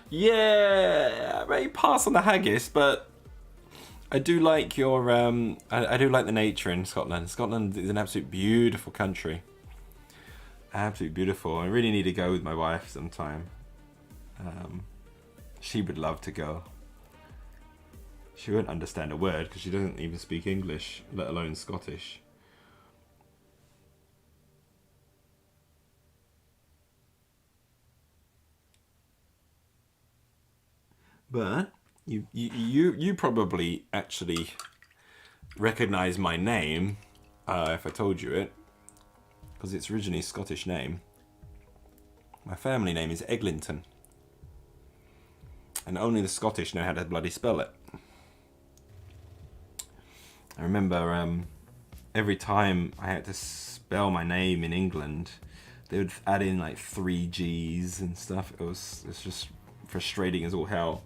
Yeah, I may pass on the haggis, but I do like your I do like the nature in Scotland. Scotland is an absolute beautiful country. Absolutely beautiful. I really need to go with my wife sometime. She would love to go. She won't understand a word because she doesn't even speak English, let alone Scottish. But you probably actually recognize my name if I told you it, because it's originally a Scottish name. My family name is Eglinton, and only the Scottish know how to bloody spell it. I remember every time I had to spell my name in England, they would add in like 3 G's and stuff. It's just frustrating as all hell.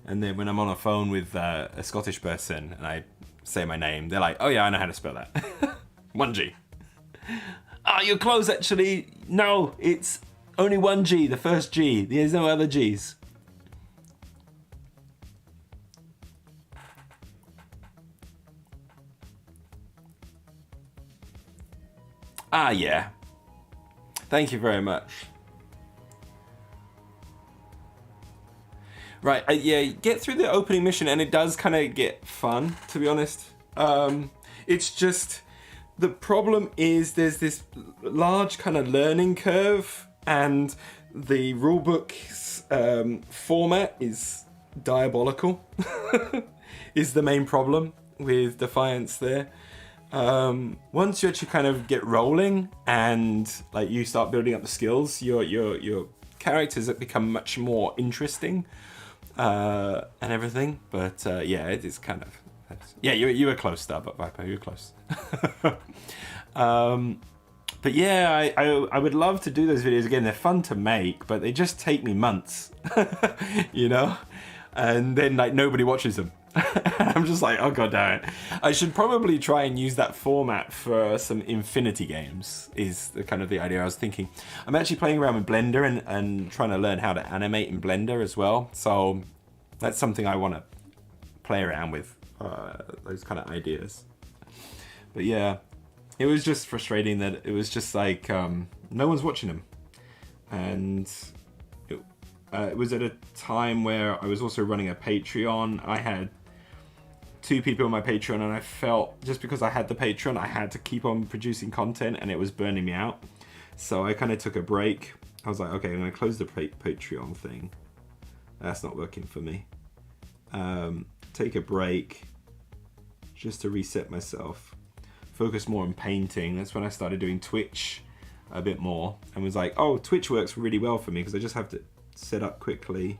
And then when I'm on a phone with a Scottish person and I say my name, they're like, oh yeah, I know how to spell that. 1 G. Ah, you're close actually. No, it's only 1 G, the first G. There's no other G's. Ah, yeah. Thank you very much. Right, yeah, get through the opening mission and it does kind of get fun, to be honest. It's just, the problem is there's this large kind of learning curve and the rulebook's format is diabolical, is the main problem with Defiance there. Once you actually kind of get rolling and like you start building up the skills, your characters become much more interesting and everything. But yeah, it is kind of thanks. Yeah, you were close, Starbuck Viper. You were close. But yeah, I would love to do those videos again. They're fun to make, but they just take me months, you know? And then like nobody watches them. I'm just like, oh god damn it. I should probably try and use that format for some Infinity games, is the kind of the idea I was thinking. I'm actually playing around with Blender and trying to learn how to animate in Blender as well. So that's something I want to play around with, those kind of ideas. But yeah, it was just frustrating that it was just like, no one's watching them. And it was at a time where I was also running a Patreon. I had 2 people on my Patreon, and I felt just because I had the Patreon, I had to keep on producing content, and it was burning me out. So I kind of took a break. I was like, okay, I'm going to close the Patreon thing. That's not working for me. Take a break just to reset myself. Focus more on painting. That's when I started doing Twitch a bit more, and was like, oh, Twitch works really well for me because I just have to set up quickly,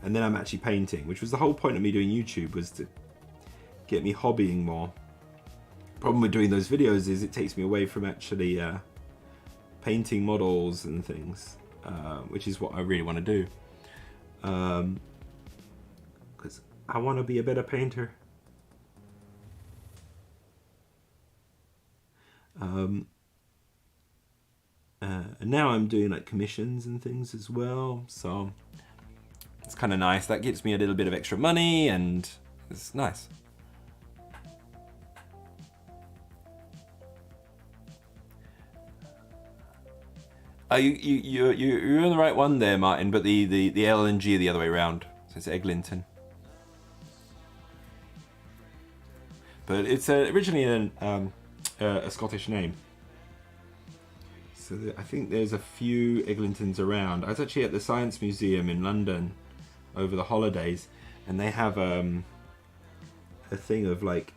and then I'm actually painting, which was the whole point of me doing YouTube, was to get me hobbying more. Problem with doing those videos is it takes me away from actually painting models and things, which is what I really want to do, because I want to be a better painter. And now I'm doing like commissions and things as well, so it's kind of nice. That gives me a little bit of extra money, and it's nice. You're on the right one there, Martin, but the L and G are the other way around, so it's Eglinton. But it's originally a Scottish name. So I think there's a few Eglintons around. I was actually at the Science Museum in London over the holidays, and they have a thing of like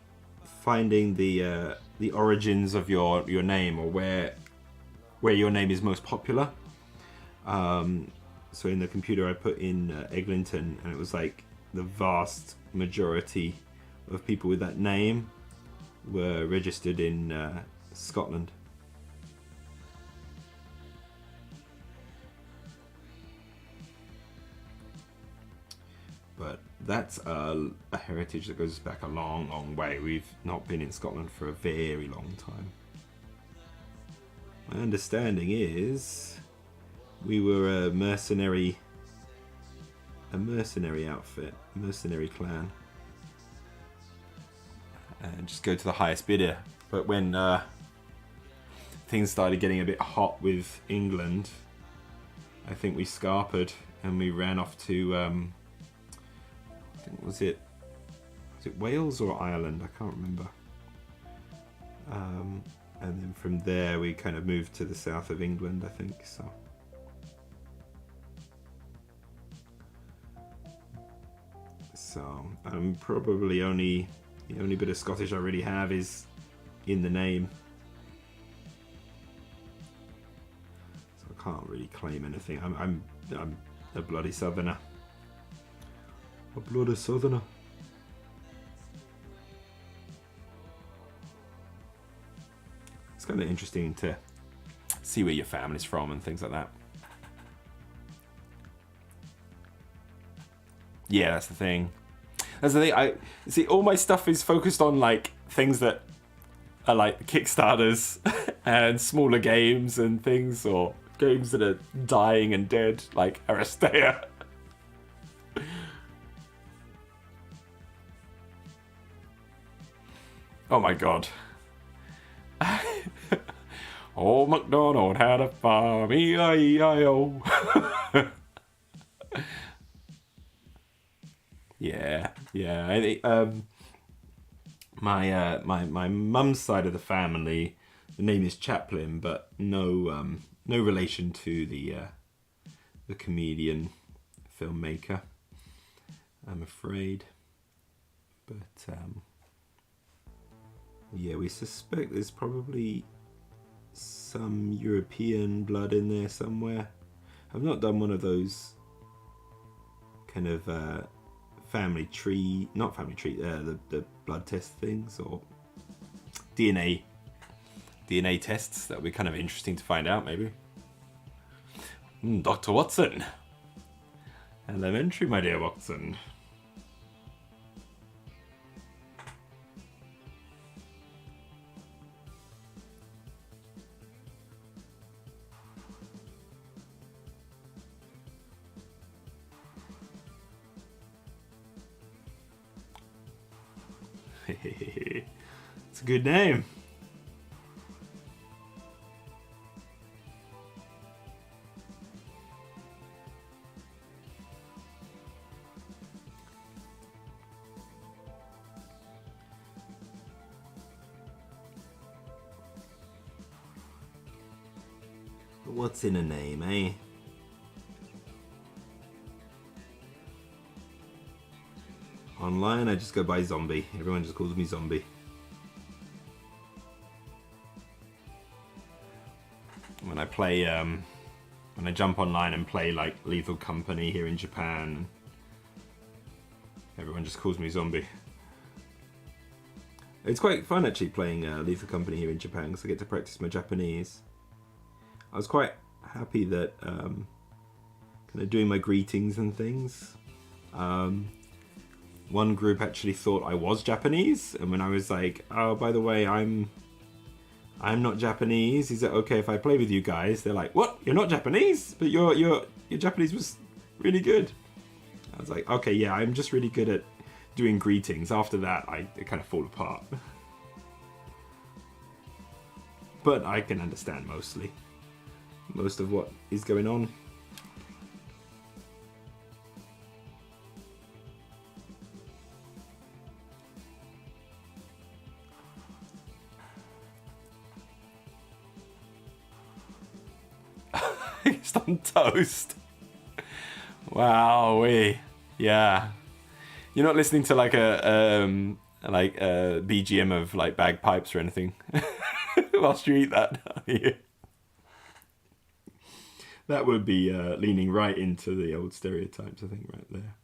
finding the origins of your name, or where your name is most popular. So in the computer I put in Eglinton, and it was like the vast majority of people with that name were registered in Scotland. But that's a heritage that goes back a long, long way. We've not been in Scotland for a very long time. My understanding is we were a mercenary outfit, mercenary clan. And just go to the highest bidder. But when things started getting a bit hot with England, I think we scarpered and we ran off to, I think, was it Wales or Ireland? I can't remember. And then from there we kind of moved to the south of England, I think. So I'm probably the only bit of Scottish I really have is in the name. So I can't really claim anything. I'm a bloody southerner. A bloody southerner. It's kind of interesting to see where your family's from and things like that. Yeah, that's the thing. That's the thing. I see, all my stuff is focused on like things that are like Kickstarters and smaller games and things, or games that are dying and dead, like Aristea. Oh my god. Old MacDonald had a farm, E-I-E-I-O. Yeah. I think, my mum's side of the family, the name is Chaplin, but no relation to the comedian, filmmaker, I'm afraid. But yeah, we suspect there's probably some European blood in there somewhere. I've not done one of those kind of family tree, not family tree, the blood test things, or DNA tests. That would be kind of interesting to find out, maybe. Dr. Watson. Elementary, my dear Watson. It's a good name. What's in a name, eh? Online, I just go by Zombie. Everyone just calls me Zombie. When I play, when I jump online and play like Lethal Company here in Japan, everyone just calls me Zombie. It's quite fun actually playing Lethal Company here in Japan because I get to practice my Japanese. I was quite happy that kind of doing my greetings and things. One group actually thought I was Japanese, and when I was like, "Oh, by the way, I'm not Japanese. Is it okay if I play with you guys?" They're like, "What? You're not Japanese? But your Japanese was really good." I was like, "Okay, yeah, I'm just really good at doing greetings. After that, it kind of fall apart." But I can understand most of what is going on. It's on toast. Wow, yeah. You're not listening to like a BGM of like bagpipes or anything whilst you eat that, are you? That would be leaning right into the old stereotypes, I think, right there.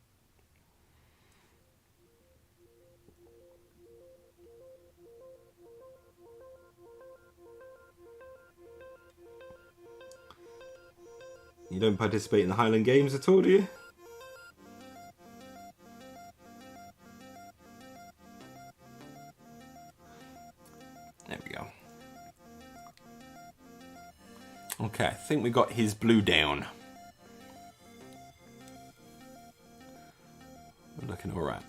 You don't participate in the Highland Games at all, do you? There we go. Okay, I think we got his blue down. We're looking all right.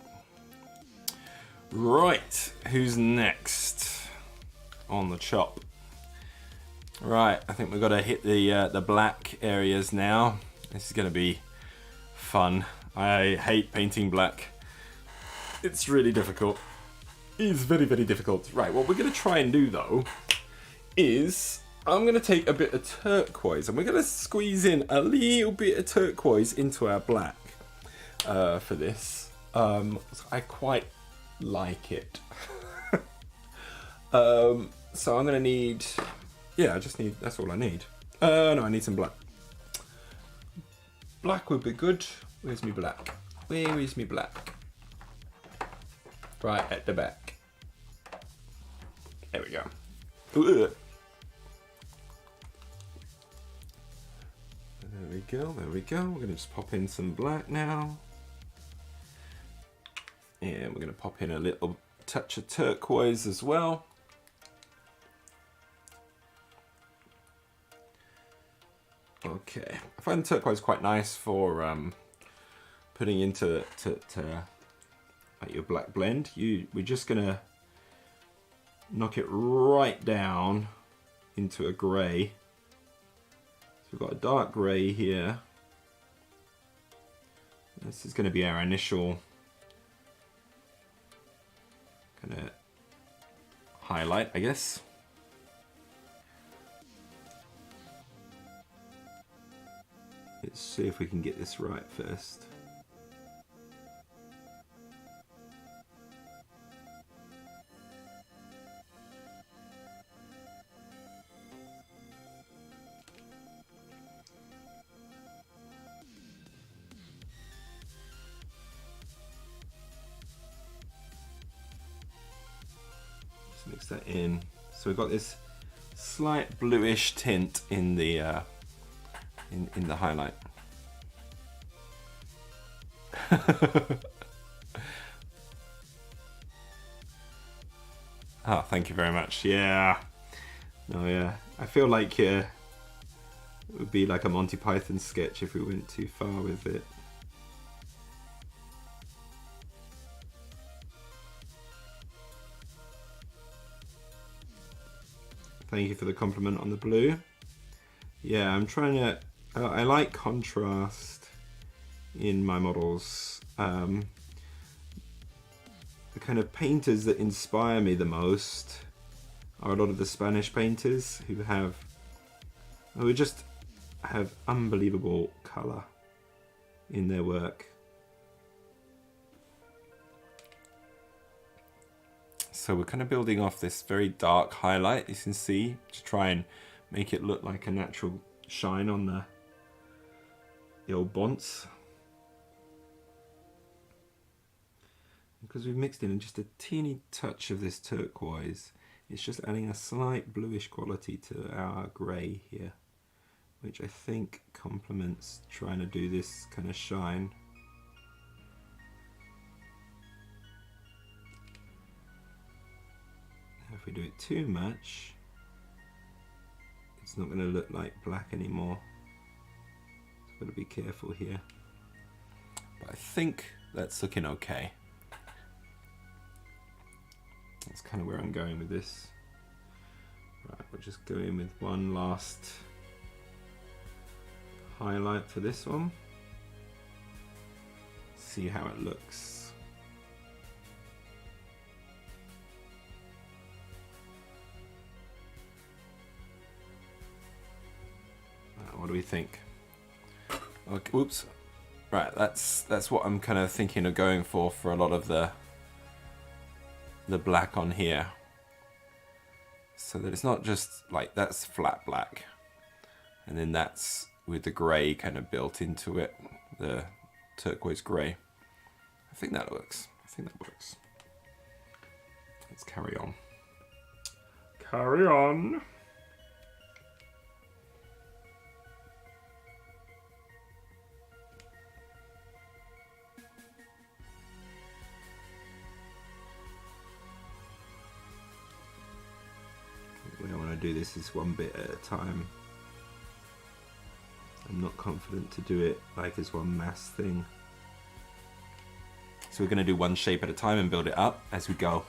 Right, who's next on the chop? Right, I think we've got to hit the black areas now. This is going to be fun. I hate painting black. It's really difficult. It's very, very difficult. Right, what we're going to try and do though is I'm going to take a bit of turquoise and we're going to squeeze in a little bit of turquoise into our black for this. I quite like it. So I'm going to need... Yeah, I just need... That's all I need. No, I need some black. Black would be good. Where's me black? Where is me black? Right at the back. There we go. Ugh. There we go, there we go. We're going to just pop in some black now. And we're going to pop in a little touch of turquoise as well. Okay, I find turquoise quite nice for putting into like your black blend. We're just gonna knock it right down into a grey. So we've got a dark grey here. This is going to be our initial kind of highlight, I guess. Let's see if we can get this right first. mix that in. So we've got this slight bluish tint in the highlight. Oh, thank you very much. Yeah. Oh yeah. I feel like it would be like a Monty Python sketch if we went too far with it. Thank you for the compliment on the blue. Yeah, I'm trying to... I like contrast in my models. The kind of painters that inspire me the most are a lot of the Spanish painters who just have unbelievable colour in their work. So we're kind of building off this very dark highlight, you can see, to try and make it look like a natural shine on the old bonds. Because we've mixed in just a teeny touch of this turquoise, it's just adding a slight bluish quality to our grey here, which I think complements trying to do this kind of shine. If we do it too much, it's not going to look like black anymore. So I've got to be careful here. But I think that's looking okay. That's kind of where I'm going with this. Right, we'll just go in with one last highlight for this one. See how it looks. What do we think? Okay, whoops. Right, that's what I'm kind of thinking of going for a lot of the black on here. So that it's not just like that's flat black. And then that's with the grey kind of built into it, the turquoise grey. I think that works. Let's carry on. Carry on. We don't want to do this as one bit at a time. I'm not confident to do it like as one mass thing. So we're going to do one shape at a time and build it up as we go.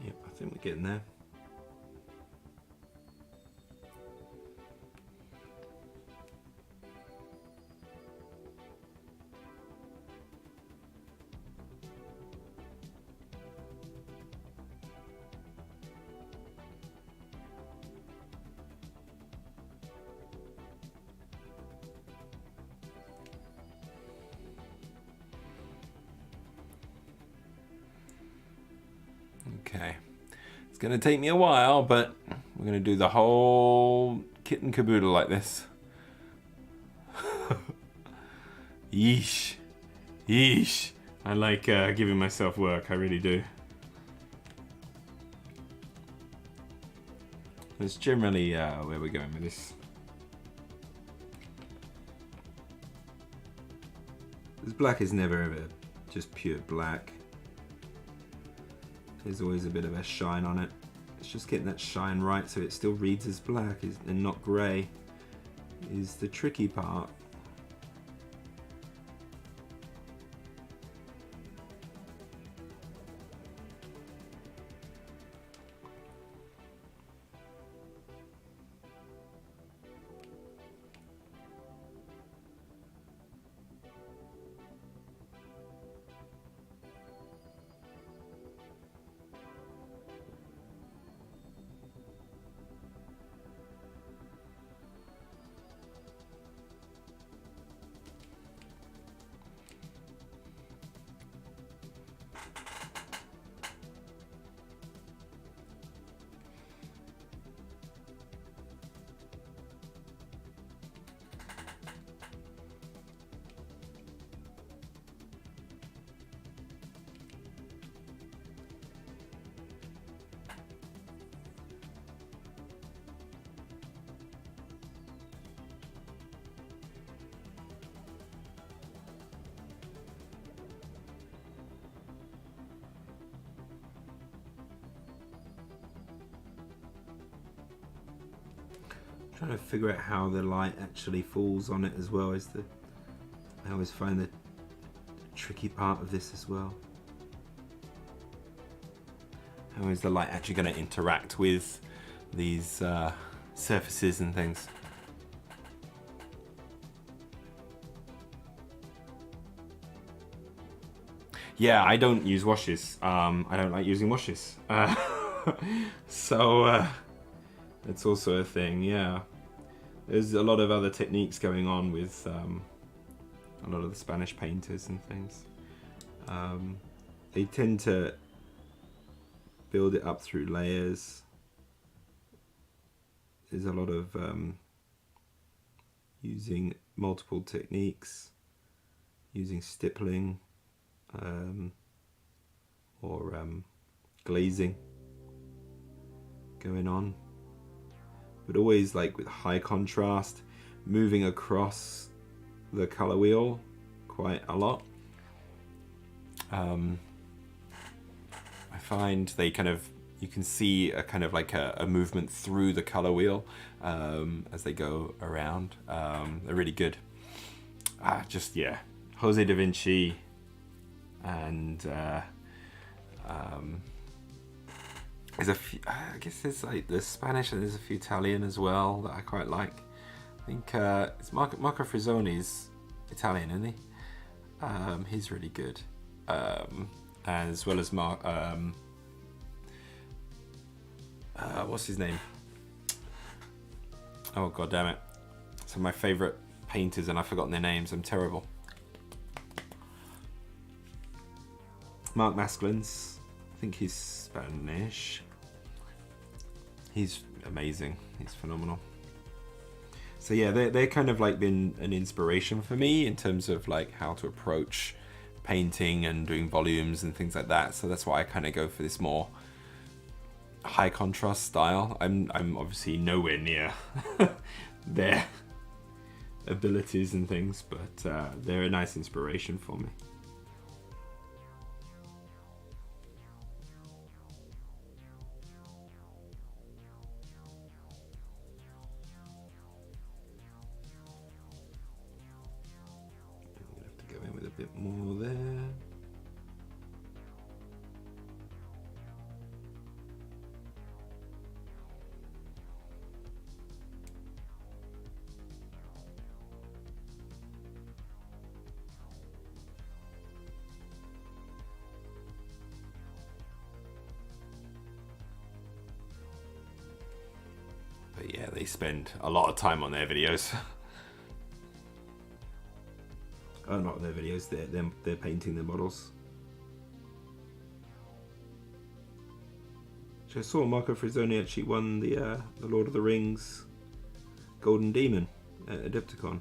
Yep, I think we're getting there. Okay, it's going to take me a while, but we're going to do the whole kit and caboodle like this. Yeesh. Yeesh. I like giving myself work, I really do. That's generally where we're going with this. This black is never ever just pure black. There's always a bit of a shine on it. It's just getting that shine right so it still reads as black and not grey is the tricky part. Trying to figure out how the light actually falls on it as well is I always find the tricky part of this as well. How is the light actually going to interact with these surfaces and things? Yeah, I don't use washes. I don't like using washes. So it's also a thing, yeah. There's a lot of other techniques going on with a lot of the Spanish painters and things. They tend to build it up through layers. There's a lot of using multiple techniques, using stippling or glazing going on, but always like with high contrast, moving across the color wheel quite a lot. I find they kind of, you can see a kind of like a movement through the color wheel as they go around. They're really good. Just, yeah, Jose da Vinci and there's a few, I guess there's like the Spanish and there's a few Italian as well that I quite like. I think it's Marco Frizzoni's Italian, isn't he? He's really good. As well as what's his name? Oh god damn it. Some of my favourite painters and I've forgotten their names, I'm terrible. Mark Masklins, I think he's Spanish. He's amazing, he's phenomenal. So yeah, they're kind of like been an inspiration for me in terms of like how to approach painting and doing volumes and things like that. So that's why I kind of go for this more high contrast style. I'm obviously nowhere near their abilities and things, but they're a nice inspiration for me. Bit more there. But yeah, they spend a lot of time on their videos. Oh, not their videos, they're painting their models. So I saw Marco Frizzoni actually won the Lord of the Rings Golden Demon at Adepticon.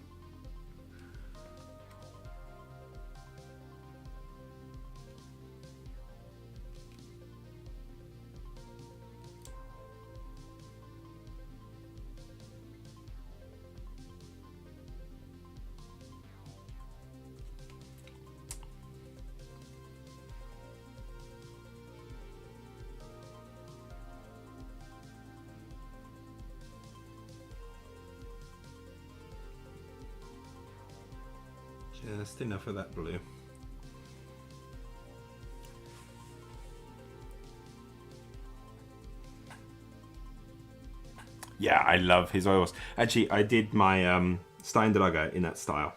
Just enough of that blue. Yeah, I love his oils. Actually, I did my Steindrager in that style,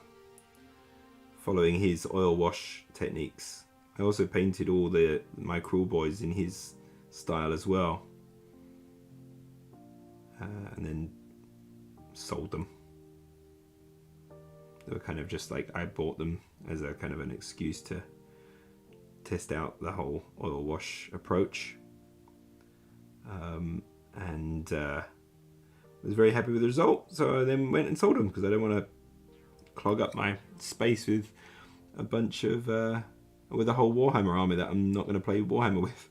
following his oil wash techniques. I also painted all my cruel boys in his style as well, and then sold them. They were kind of just like, I bought them as a kind of an excuse to test out the whole oil wash approach. And was very happy with the result. So I then went and sold them because I don't want to clog up my space with a bunch of, with a whole Warhammer army that I'm not going to play Warhammer with.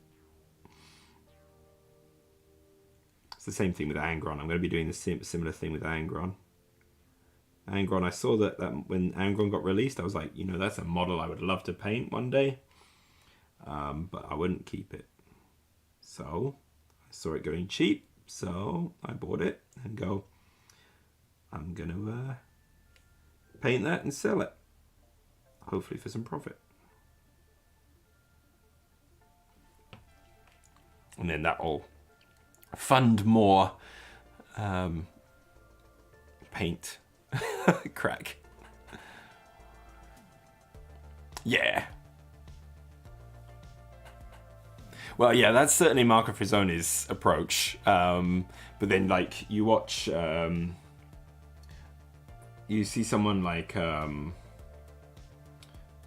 It's the same thing with Angron. I'm going to be doing the similar thing with Angron. Angron, I saw that when Angron got released, I was like, you know, that's a model I would love to paint one day, but I wouldn't keep it. So I saw it going cheap, so I bought it and go, I'm going to paint that and sell it. Hopefully for some profit. And then that'll fund more paint. Crack. Yeah. Well, yeah, that's certainly Marco Frisoni's approach. But then, like, you watch, you see someone like, God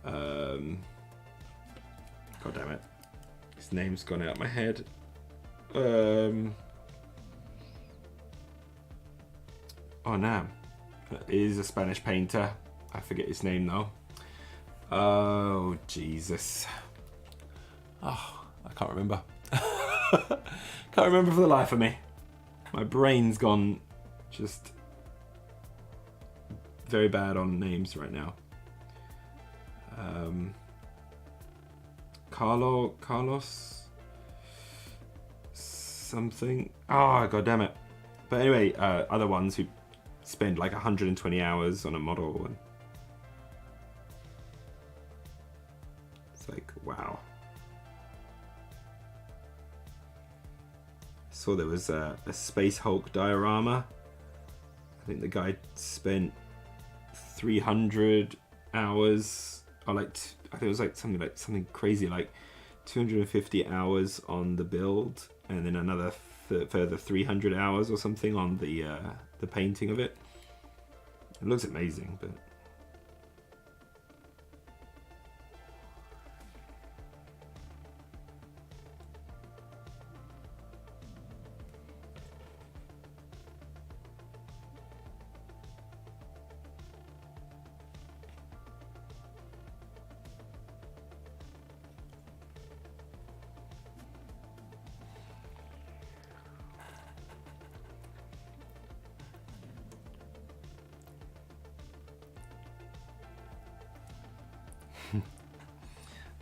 damn it, his name's gone out of my head. Oh no, he's a Spanish painter. I forget his name though. Oh Jesus. Oh, I can't remember. Can't remember for the life of me. My brain's gone just very bad on names right now. Carlos something. Oh, god damn it. But anyway, other ones who spend like 120 hours on a model, and it's like, wow. Saw there was a Space Hulk diorama. I think the guy spent 300 hours, or like I think it was like something crazy, like 250 hours on the build, and then another further 300 hours or something on the painting of it. It looks amazing, but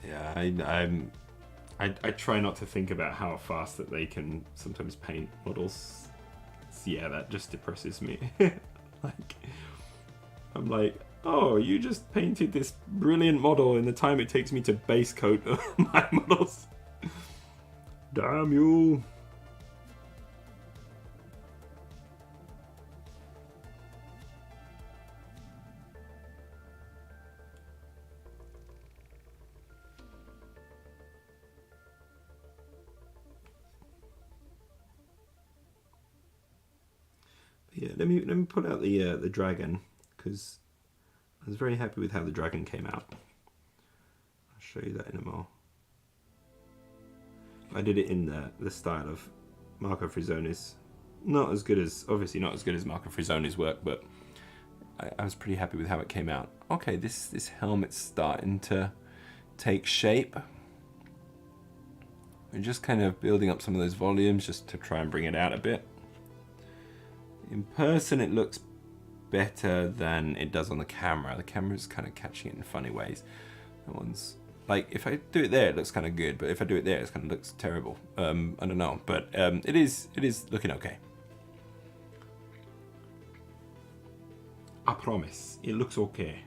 yeah, I try not to think about how fast that they can sometimes paint models. Yeah, that just depresses me. Like, I'm like, oh, you just painted this brilliant model in the time it takes me to base coat my models. Damn you. Yeah, let me pull out the dragon, because I was very happy with how the dragon came out. I'll show you that in a more. I did it in the style of Marco Frisoni's. Not as good as, obviously not as good as Marco Frisoni's work, but I was pretty happy with how it came out. Okay, this helmet's starting to take shape. We're just kind of building up some of those volumes just to try and bring it out a bit. In person, it looks better than it does on the camera. The camera's kind of catching it in funny ways. That one's like, if I do it there, it looks kind of good, but if I do it there, it kind of looks terrible. I don't know, but it is looking okay. I promise, it looks okay.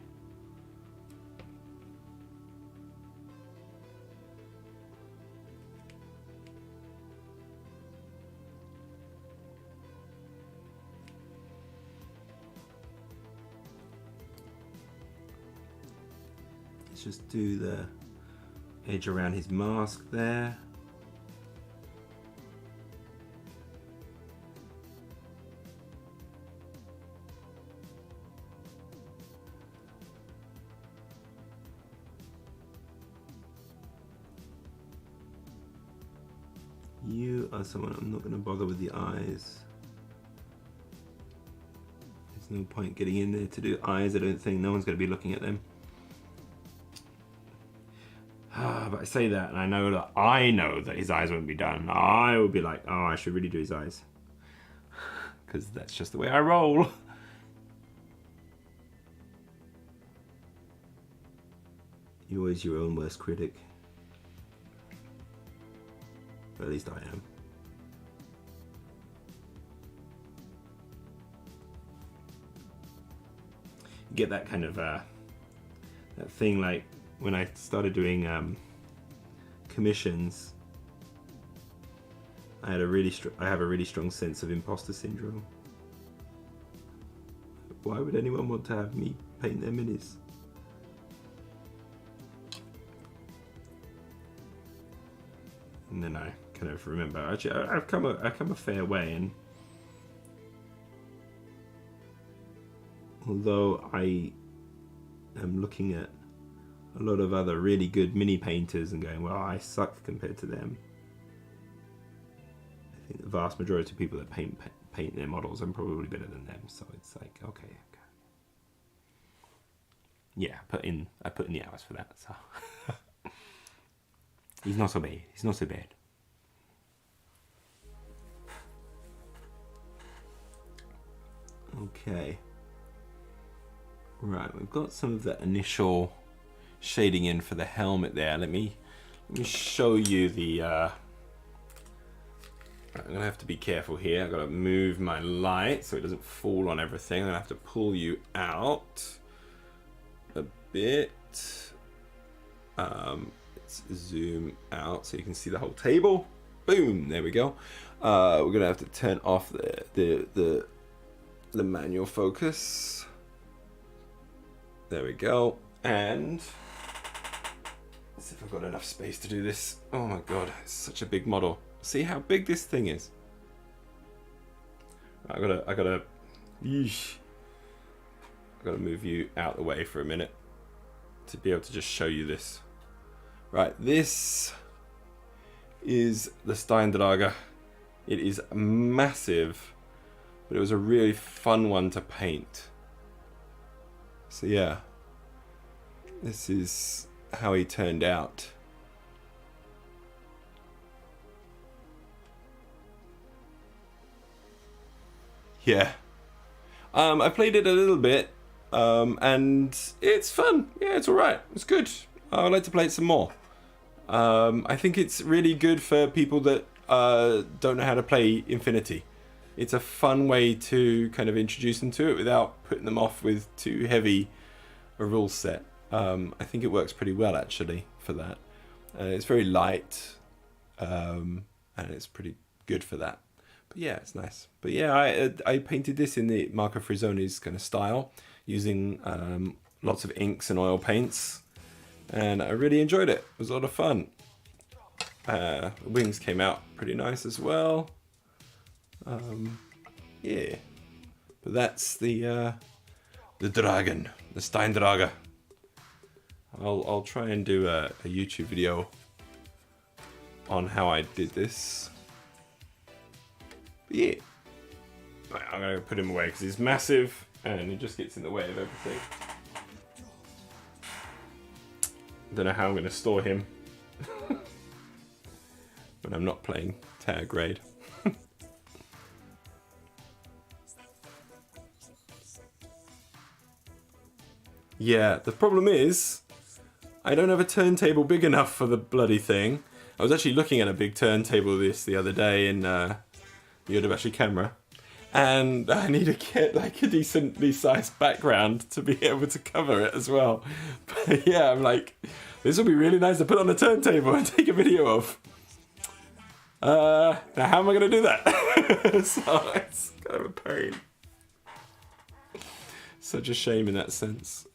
Just do the edge around his mask there. You are someone I'm not going to bother with the eyes. There's no point getting in there to do eyes. I don't think no one's going to be looking at them. But I say that, and I know that his eyes won't be done. I will be like, oh, I should really do his eyes, because that's just the way I roll. You're always your own worst critic. Or at least I am. get that kind of that thing like when I started doing commissions. I have a really strong sense of imposter syndrome. Why would anyone want to have me paint their minis? And then I kind of remember, actually, I've come a fair way, and although I am looking at a lot of other really good mini painters and going, well, I suck compared to them. I think the vast majority of people that paint their models, I'm probably better than them. So it's like, okay. Yeah, I put in the hours for that. So he's not so bad. He's not so bad. Okay. Right, we've got some of the initial shading in for the helmet there. Let me show you the. I'm gonna have to be careful here. I've got to move my light so it doesn't fall on everything. I'm gonna have to pull you out a bit. Let's zoom out so you can see the whole table. Boom! There we go. We're gonna have to turn off the manual focus. There we go. And let's see if I've got enough space to do this. Oh my god, it's such a big model. See how big this thing is. I gotta move you out the way for a minute to be able to just show you this. Right, this is the Steindrager. It is massive, but it was a really fun one to paint. So yeah, this is how he turned out. Yeah, I played it a little bit, and it's fun. Yeah, it's alright. It's good. I'd like to play it some more. I think it's really good for people that don't know how to play Infinity. It's a fun way to kind of introduce them to it without putting them off with too heavy a rule set. I think it works pretty well actually for that. It's very light, and it's pretty good for that. But yeah, it's nice. But yeah, I painted this in the Marco Frizzoni's kind of style, using lots of inks and oil paints, and I really enjoyed it. It was a lot of fun. The wings came out pretty nice as well. Yeah, but that's the dragon, the Steindrager. I'll try and do a YouTube video on how I did this. But yeah, I'm gonna put him away because he's massive and he just gets in the way of everything. Don't know how I'm gonna store him when I'm not playing tag raid. Yeah, the problem is I don't have a turntable big enough for the bloody thing. I was actually looking at a big turntable the other day in the Yodobashi camera, and I need to get like a decently sized background to be able to cover it as well. But yeah, I'm like, this would be really nice to put on a turntable and take a video of. Now how am I going to do that? So it's kind of a pain. Such a shame in that sense.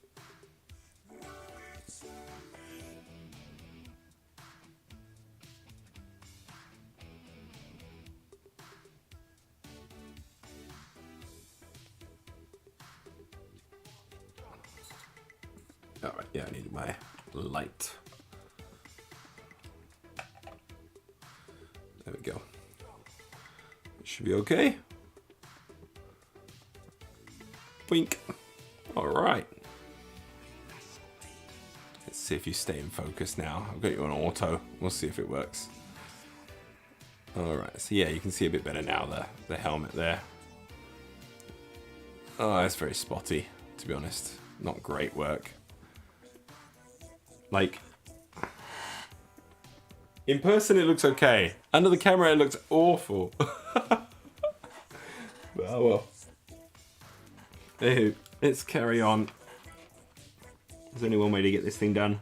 Alright, yeah, I needed my light. There we go. It should be okay. Wink. Alright. Let's see if you stay in focus now. I've got you on auto. We'll see if it works. Alright, so yeah, you can see a bit better now, the helmet there. Oh, it's very spotty, to be honest. Not great work. Like, in person it looks okay. Under the camera it looks awful. But oh well. Anywho, let's carry on. There's only one way to get this thing done.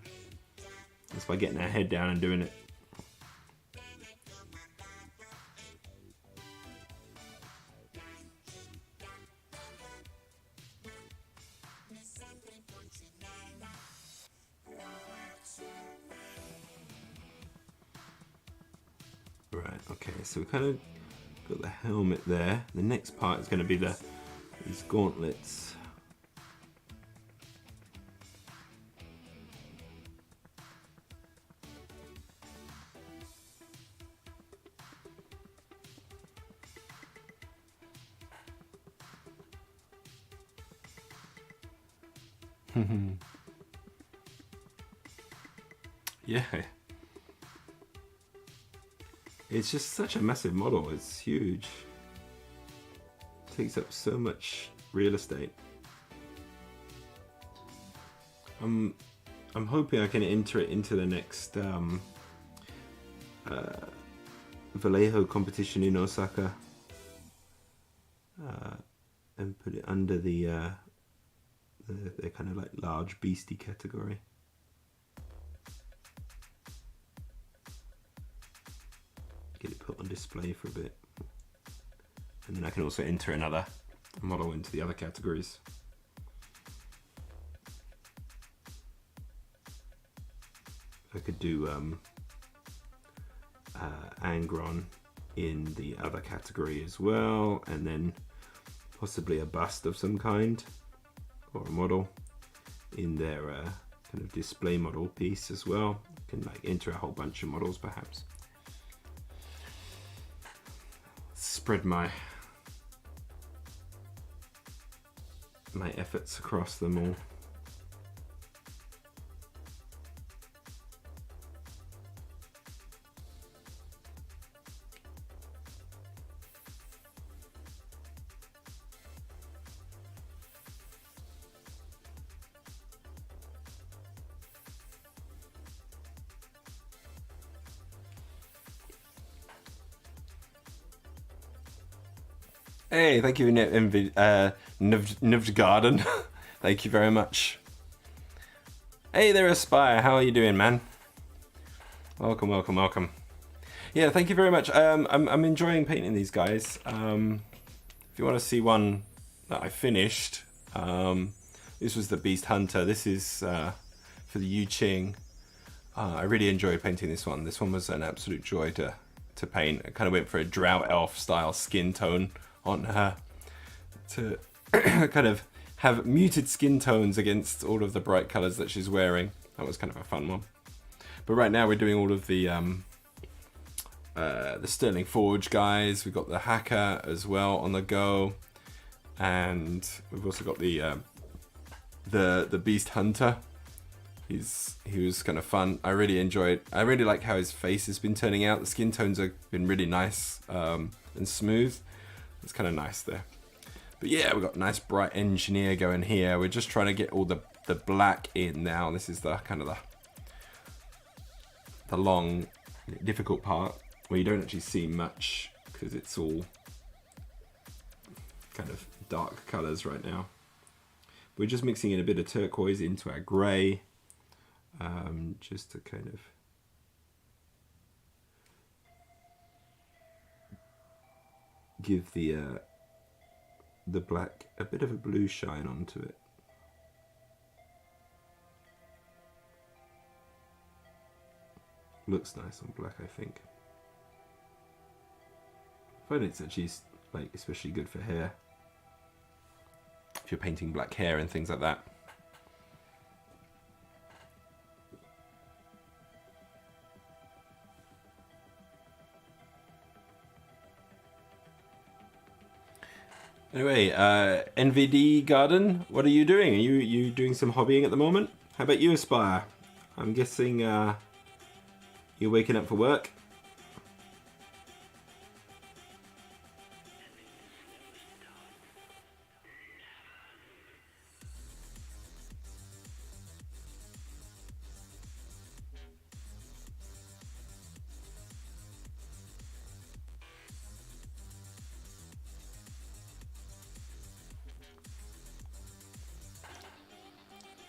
That's by getting our head down and doing it. Right, okay, so we kind of got the helmet there. The next part is going to be these gauntlets. Yeah. It's just such a massive model, it's huge. It takes up so much real estate. I'm hoping I can enter it into the next Vallejo competition in Osaka. And put it under the kind of like large beastie category. Get it put on display for a bit, and then I can also enter another model into the other categories. I could do Angron in the other category as well, and then possibly a bust of some kind or a model in their kind of display model piece as well. You can like enter a whole bunch of models perhaps. Spread my efforts across them all. Hey, thank you, Nivgarden. Thank you very much. Hey there, Aspire. How are you doing, man? Welcome, welcome, welcome. Yeah, thank you very much. I'm enjoying painting these guys. If you want to see one that I finished, this was the Beast Hunter. This is for the Yu Ching. I really enjoyed painting this one. This one was an absolute joy to paint. I kind of went for a Drought Elf style skin tone on her to kind of have muted skin tones against all of the bright colors that she's wearing. That was kind of a fun one. But right now we're doing all of the Sterling Forge guys. We've got the Hacker as well on the go, and we've also got the Beast Hunter. He was kind of fun. I really enjoyed. I really like how his face has been turning out. The skin tones have been really nice and smooth. It's kind of nice there. But yeah, we've got a nice bright engineer going here. We're just trying to get all the black in now. This is the kind of the long, difficult part where you don't actually see much because it's all kind of dark colors right now. We're just mixing in a bit of turquoise into our gray, just to kind of give the black a bit of a blue shine onto it. Looks nice on black, I think. I find it's actually like especially good for hair. If you're painting black hair and things like that. Anyway, NVD Garden, what are you doing? Are you doing some hobbying at the moment? How about you, Aspire? I'm guessing you're waking up for work.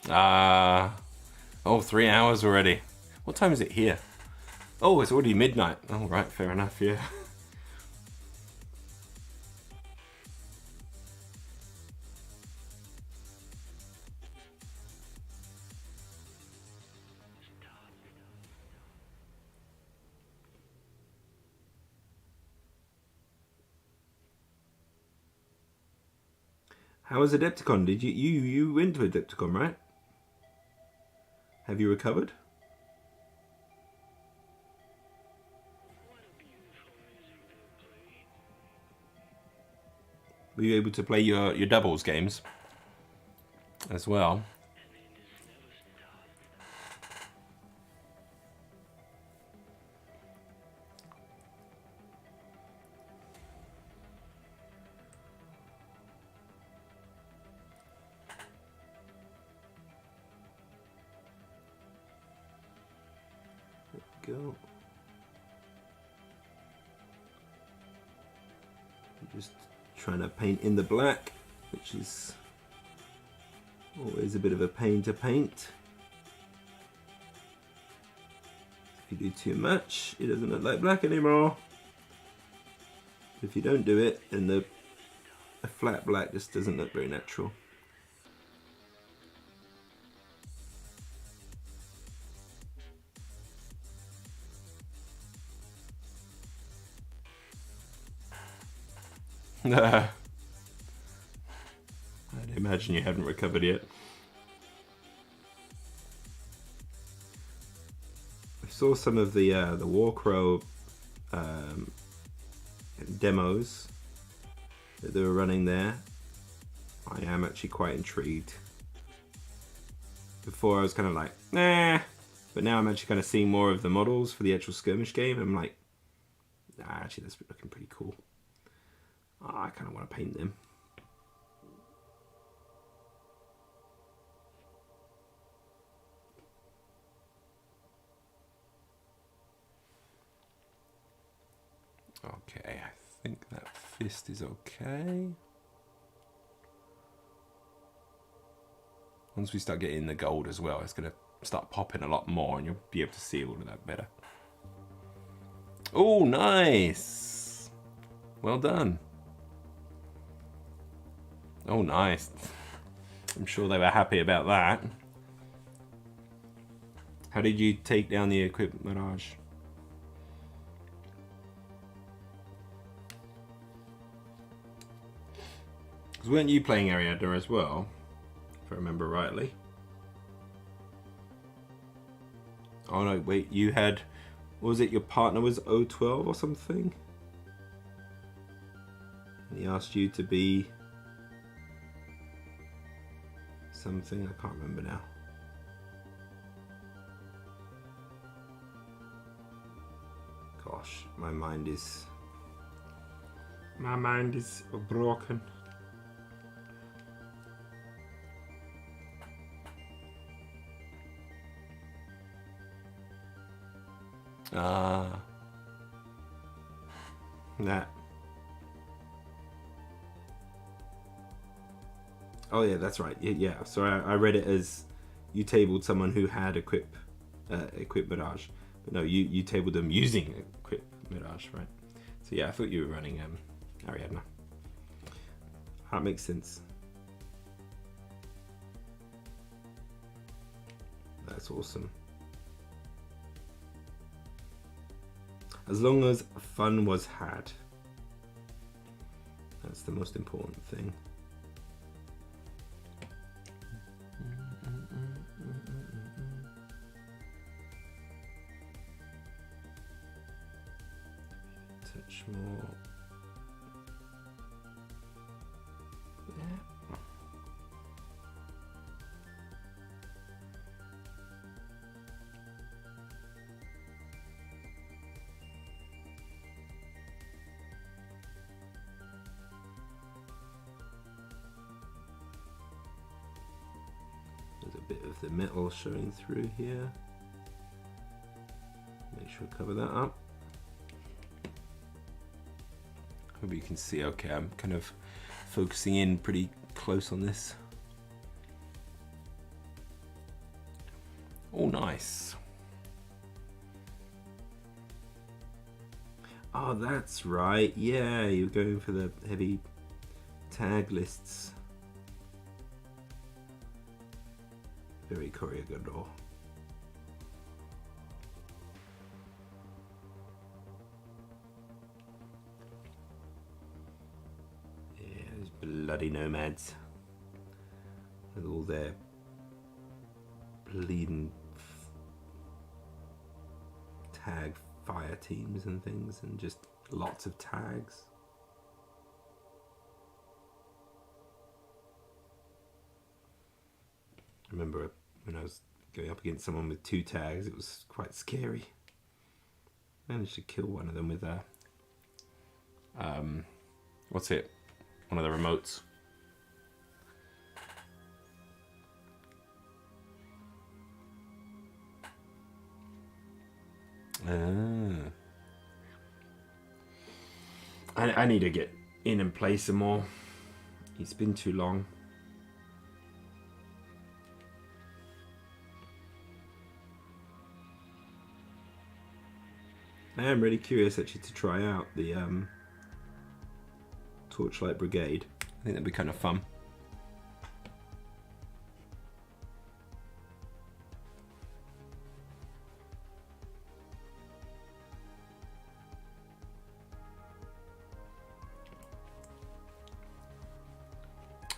Oh, 3 hours already. What time is it here? Oh, it's already midnight. Oh, right, fair enough, yeah. How was Adepticon? Did you went to Adepticon, right? Have you recovered? Were you able to play your doubles games as well? Go. Just trying to paint in the black, which is always a bit of a pain to paint. If you do too much, it doesn't look like black anymore. If you don't do it, then a flat black just doesn't look very natural. I'd imagine you haven't recovered yet. I saw some of the Warcrow demos that they were running there. I am actually quite intrigued. Before I was kind of like, nah, but now I'm actually kind of seeing more of the models for the actual skirmish game. I'm like, nah, actually that's looking pretty cool. Oh, I kind of want to paint them. Okay, I think that fist is okay. Once we start getting the gold as well, it's going to start popping a lot more and you'll be able to see all of that better. Oh, nice! Well done. Oh, nice. I'm sure they were happy about that. How did you take down the equipment mirage? Because weren't you playing Ariadna as well, if I remember rightly? Oh no, wait, you had... What was it, your partner was 012 or something? And he asked you to be... something, I can't remember now. Gosh, my mind is broken. That. Oh yeah, that's right. Yeah. So I read it as you tabled someone who had equip Mirage, but no, you tabled them using equip Mirage, right? So yeah, I thought you were running Ariadna. That makes sense. That's awesome. As long as fun was had. That's the most important thing. Touch more. Yeah. There's a bit of the metal showing through here. Make sure I cover that up. Hope you can see okay, I'm kind of focusing in pretty close on this. Oh, nice. Oh, that's right. Yeah, you're going for the heavy tag lists. Very choreographed. Yeah, those bloody nomads with all their bleeding tag fire teams and things, and just lots of tags. I remember when I was going up against someone with 2 tags, it was quite scary. Managed to kill one of them with a what's it? One of the remotes. I need to get in and play some more. It's been too long. I am really curious actually to try out the Torchlight Brigade. I think that'd be kind of fun.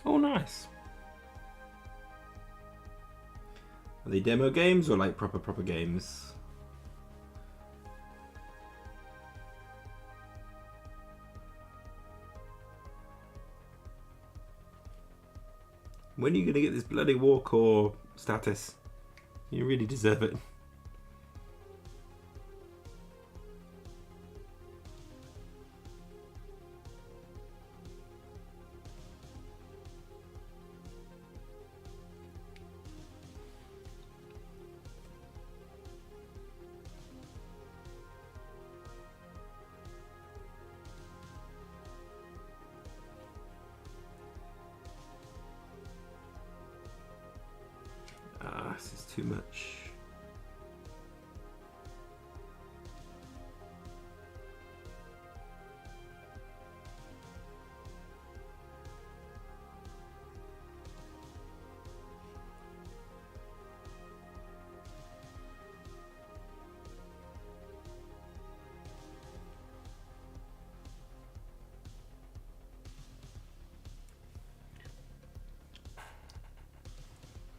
Oh, nice. Are they demo games or like proper games? When are you going to get this bloody Warcore status? You really deserve it. This is too much.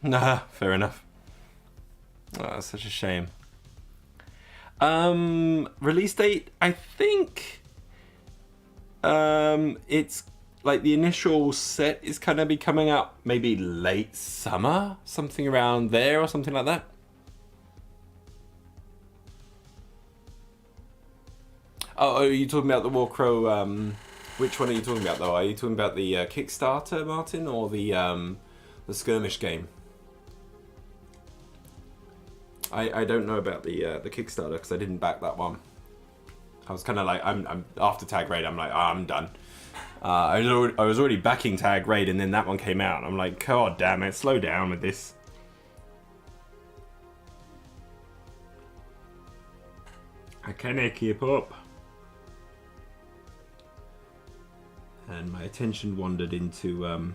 Nah, fair enough. Oh, that's such a shame. Release date, I think it's like the initial set is kind of be coming out maybe late summer, something around there or something like that. Oh, are you talking about the Warcrow? Which one are you talking about though? Are you talking about the Kickstarter, Martin, or the skirmish game? I don't know about the Kickstarter because I didn't back that one. I was kind of like, I'm after Tag Raid. I'm like, oh, I'm done. I was already backing Tag Raid, and then that one came out. And I'm like, God damn it, slow down with this. I can't keep up. And my attention wandered into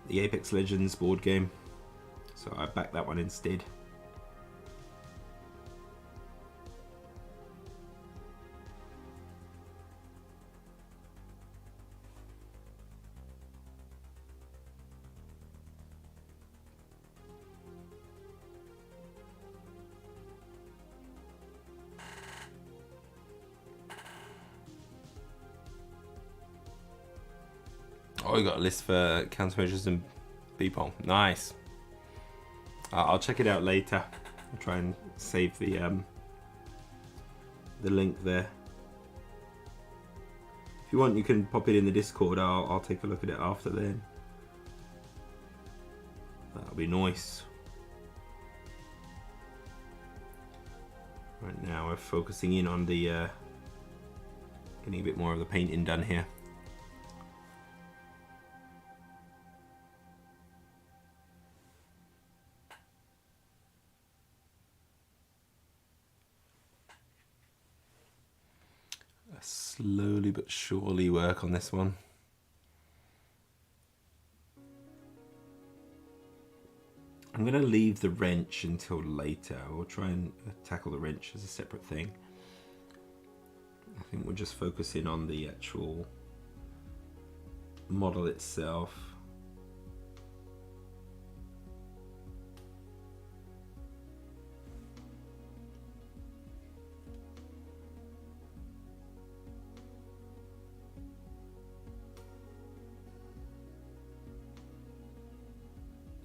the Apex Legends board game, so I backed that one instead. Oh, you got a list for countermeasures and BPOL. Nice. I'll check it out later. I'll try and save the link there. If you want, you can pop it in the Discord. I'll take a look at it after then. That'll be nice. Right now we're focusing in on the getting a bit more of the painting done here. slowly but surely work on this one. I'm going to leave the wrench until later. We'll try and tackle the wrench as a separate thing. I think we'll just focus in on the actual model itself.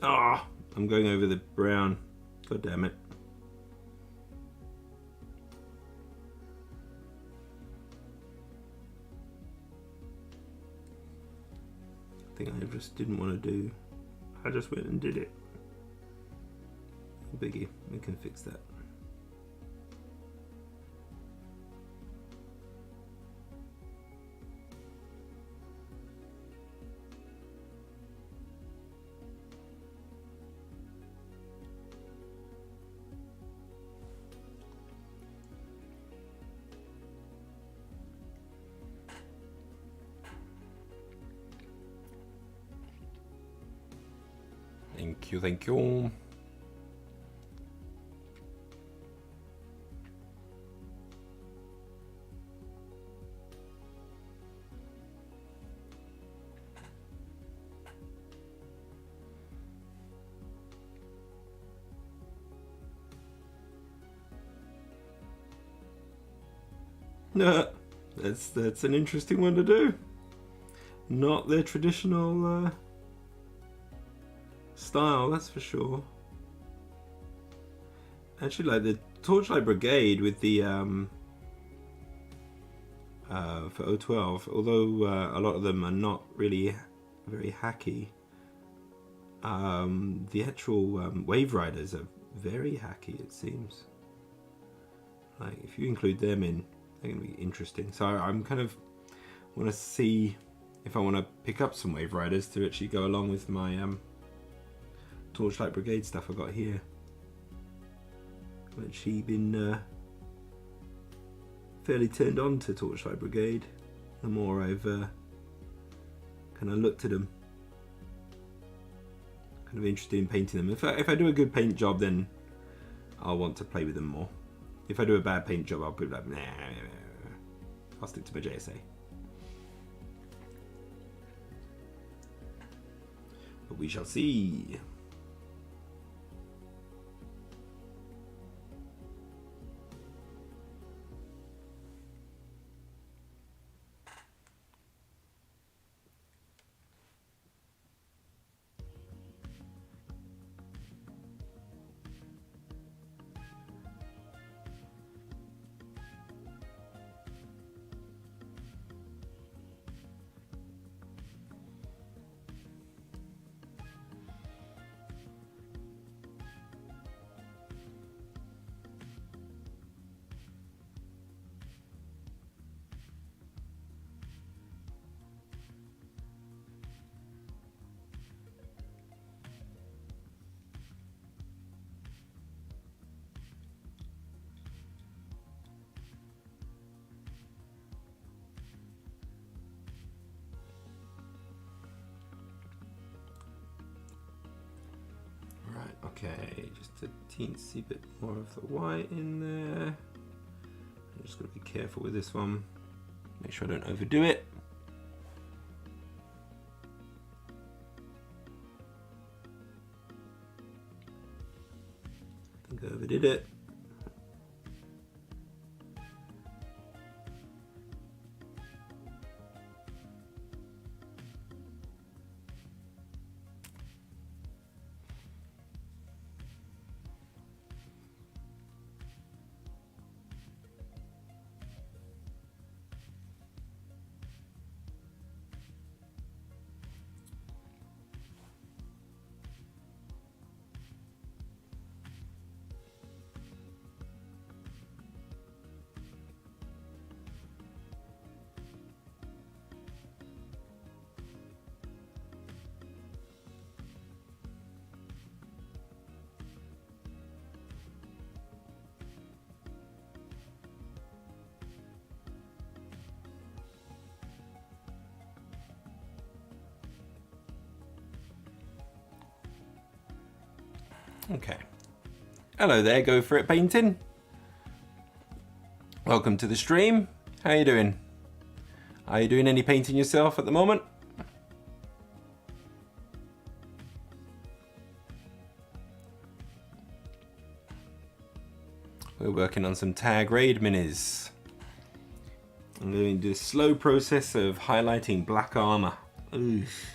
Ah, I'm going over the brown. God damn it. I think I just didn't want to do. I just went and did it. No biggie, we can fix that. Thank you, thank you. No, that's an interesting one to do. Not their traditional style, that's for sure. Actually, like the Torchlight Brigade with the for 012, although a lot of them are not really very hacky, the actual Wave Riders are very hacky, it seems. Like if you include them in, they're going to be interesting. So I'm kind of want to see if I want to pick up some Wave Riders to actually go along with my Torchlight Brigade stuff I got here. I've actually been fairly turned on to Torchlight Brigade the more I've kind of looked at them. Kind of interested in painting them. If I do a good paint job, then I'll want to play with them more. If I do a bad paint job, I'll put like, nah, I'll stick to my JSA. But we shall see. Okay, just a teensy bit more of the white in there. I'm just going to be careful with this one. Make sure I don't overdo it. I think I overdid it. Okay. Hello there, Go For It Painting. Welcome to the stream. How you doing? Are you doing any painting yourself at the moment? We're working on some tag raid minis. I'm going to do a slow process of highlighting black armor. Oof.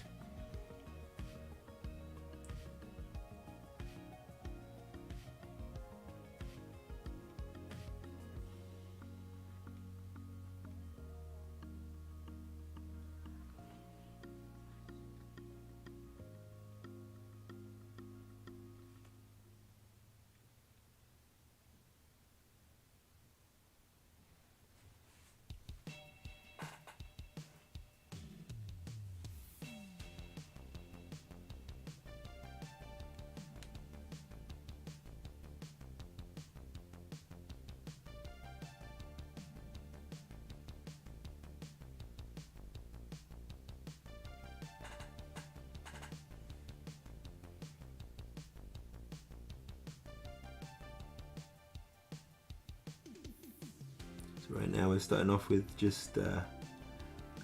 So right now we're starting off with just a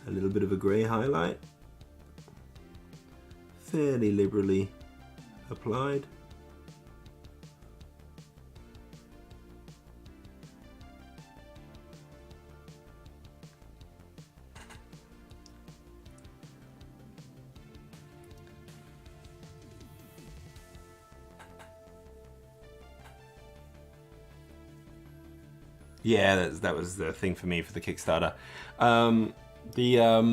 little bit of a grey highlight, fairly liberally applied. Yeah, that was the thing for me for the Kickstarter. Yeah,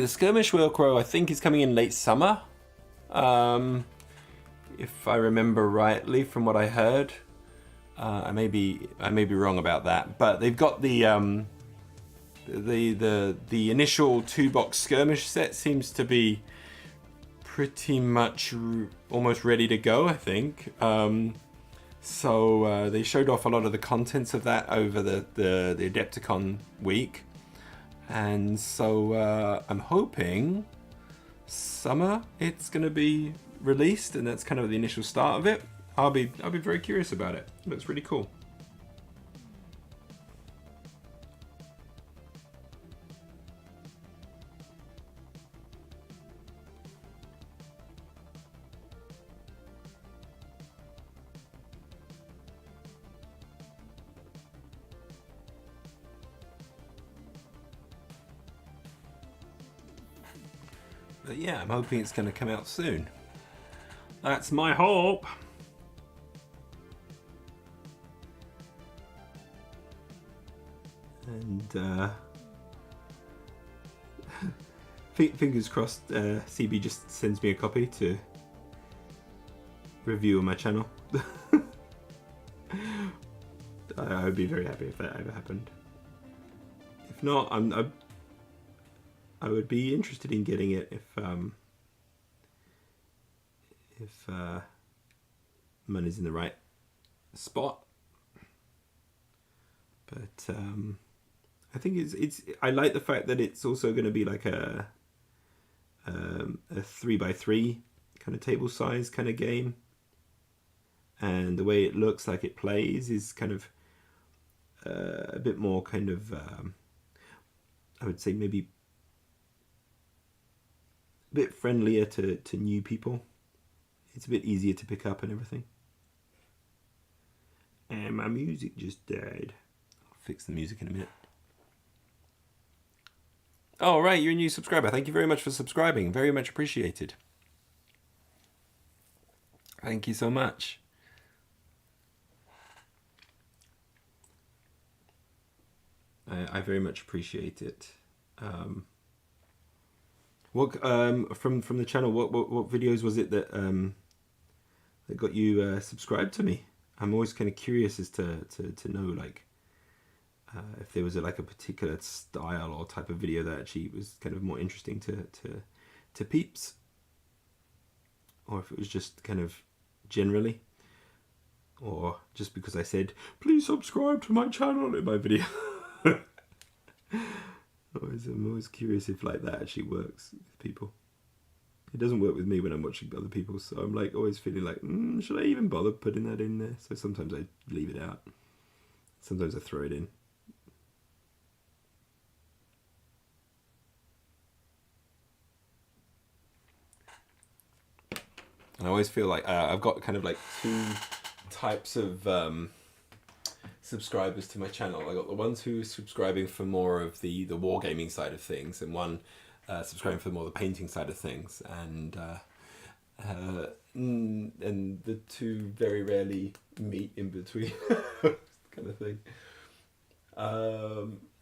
the Skirmish Velcro I think is coming in late summer, if I remember rightly from what I heard. I may be wrong about that, but they've got the initial 2-box Skirmish set seems to be pretty much almost ready to go, I think. So they showed off a lot of the contents of that over the Adepticon week, and so I'm hoping summer it's going to be released, and that's kind of the initial start of it. I'll be very curious about it. It looks really cool. But yeah, I'm hoping it's going to come out soon. That's my hope. And fingers crossed, CB just sends me a copy to review on my channel. I would be very happy if that ever happened. If not, I would be interested in getting it if money's in the right spot. But I think it's I like the fact that it's also going to be like a 3x3 kind of table size kind of game, and the way it looks like it plays is kind of a bit more kind of I would say maybe a bit friendlier to new people. It's a bit easier to pick up and everything. And my music just died. I'll fix the music in a minute. Oh, right, you're a new subscriber. Thank you very much for subscribing. Very much appreciated. Thank you so much. I very much appreciate it. What from the channel? What videos was it that that got you subscribed to me? I'm always kind of curious as to know like if there was like a particular style or type of video that actually was kind of more interesting to peeps, or if it was just kind of generally, or just because I said please subscribe to my channel in my video. I'm always curious if like that actually works with people. It doesn't work with me when I'm watching other people, so I'm like always feeling like, should I even bother putting that in there? So sometimes I leave it out. Sometimes I throw it in. And I always feel like I've got kind of like two types of subscribers to my channel. I got the ones who are subscribing for more of the wargaming side of things, and one subscribing for more the painting side of things, and the two very rarely meet in between, kind of thing.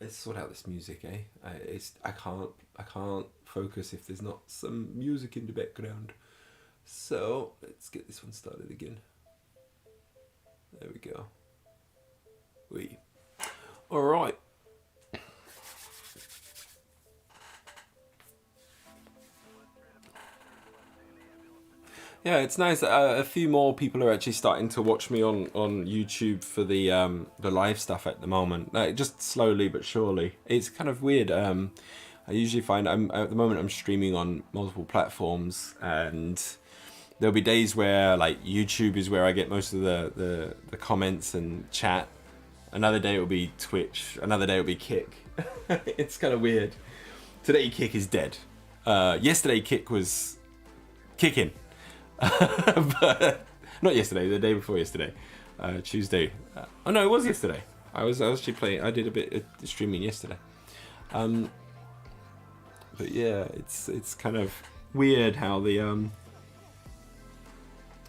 Let's sort out this music, eh? I can't focus if there's not some music in the background. So let's get this one started again. There we go. All right. Yeah, it's nice. A few more people are actually starting to watch me on YouTube for the live stuff at the moment. Just slowly but surely. It's kind of weird. I usually find at the moment I'm streaming on multiple platforms, and there'll be days where like YouTube is where I get most of the comments and chat. Another day it'll be Twitch. Another day it'll be Kick. It's kind of weird. Today Kick is dead. Yesterday Kick was kicking. But not yesterday, the day before yesterday, Tuesday. Oh no, it was yesterday. I was actually playing. I did a bit of streaming yesterday. But yeah, it's kind of weird how the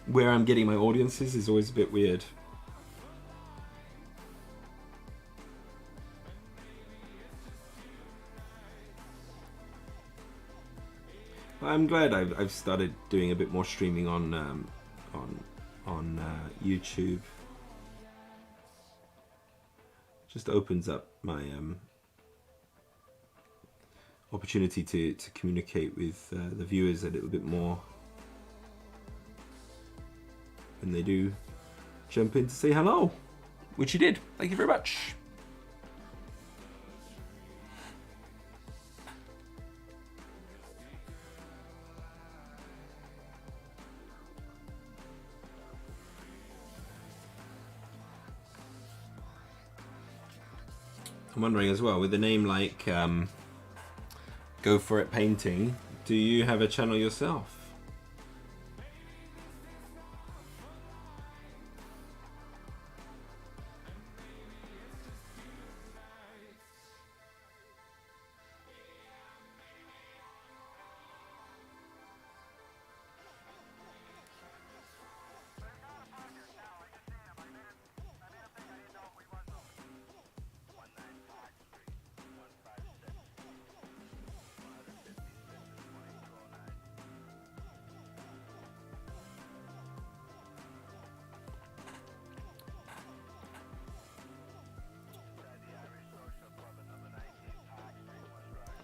where I'm getting my audiences is always a bit weird. I'm glad I've started doing a bit more streaming on YouTube. Just opens up my opportunity to communicate with the viewers a little bit more when they do jump in to say hello, which you did. Thank you very much. I'm wondering as well, with a name like Go For It Painting, do you have a channel yourself?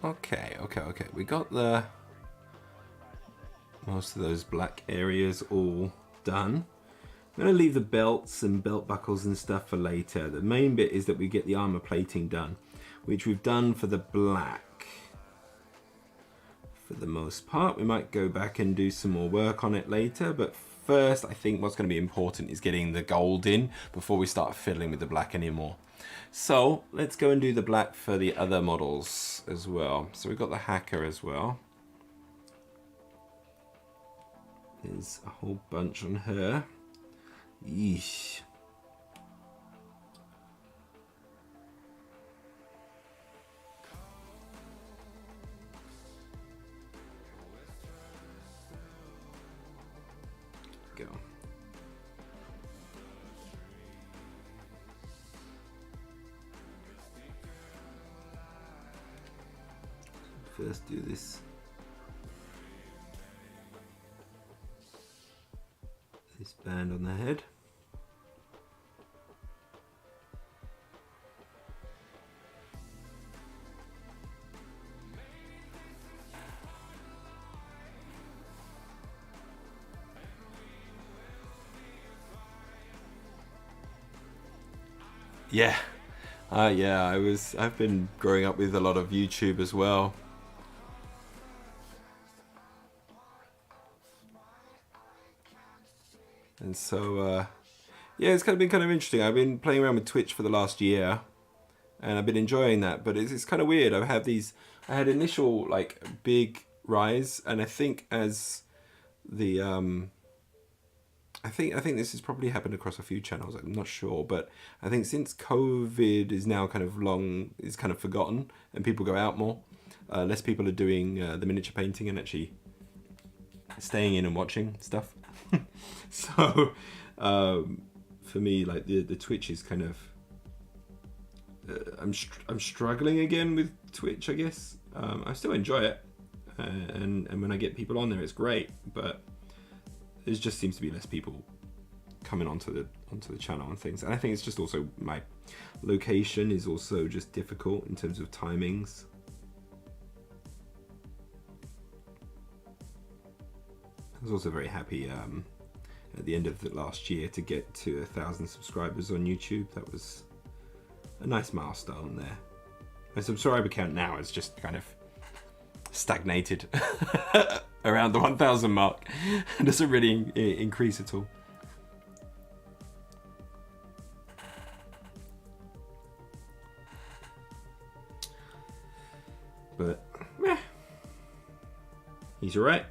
Okay. We got most of those black areas all done. I'm going to leave the belts and belt buckles and stuff for later. The main bit is that we get the armor plating done, which we've done for the black. For the most part, we might go back and do some more work on it later, but first I think what's going to be important is getting the gold in before we start fiddling with the black anymore. So let's go and do the black for the other models as well. So we've got the hacker as well. There's a whole bunch on her. Yeesh. Go. First do this band on the head. Yeah. I've been growing up with a lot of YouTube as well. And so yeah, it's been kind of interesting. I've been playing around with Twitch for the last year, and I've been enjoying that. But it's kind of weird. I had initial like big rise, and I think as the I think this has probably happened across a few channels. I'm not sure, but I think since COVID is now kind of forgotten, and people go out more, less people are doing the miniature painting and actually staying in and watching stuff. So for me, like the Twitch is kind of I'm struggling again with Twitch, I guess. I still enjoy it, and when I get people on there, it's great, but there just seems to be less people coming onto the channel and things. And I think it's just also my location is also just difficult in terms of timings. I was also very happy at the end of the last year to get to 1,000 subscribers on YouTube. That was a nice milestone there. My subscriber count now is just kind of stagnated around the 1,000 mark. It doesn't really increase at all. But he's alright.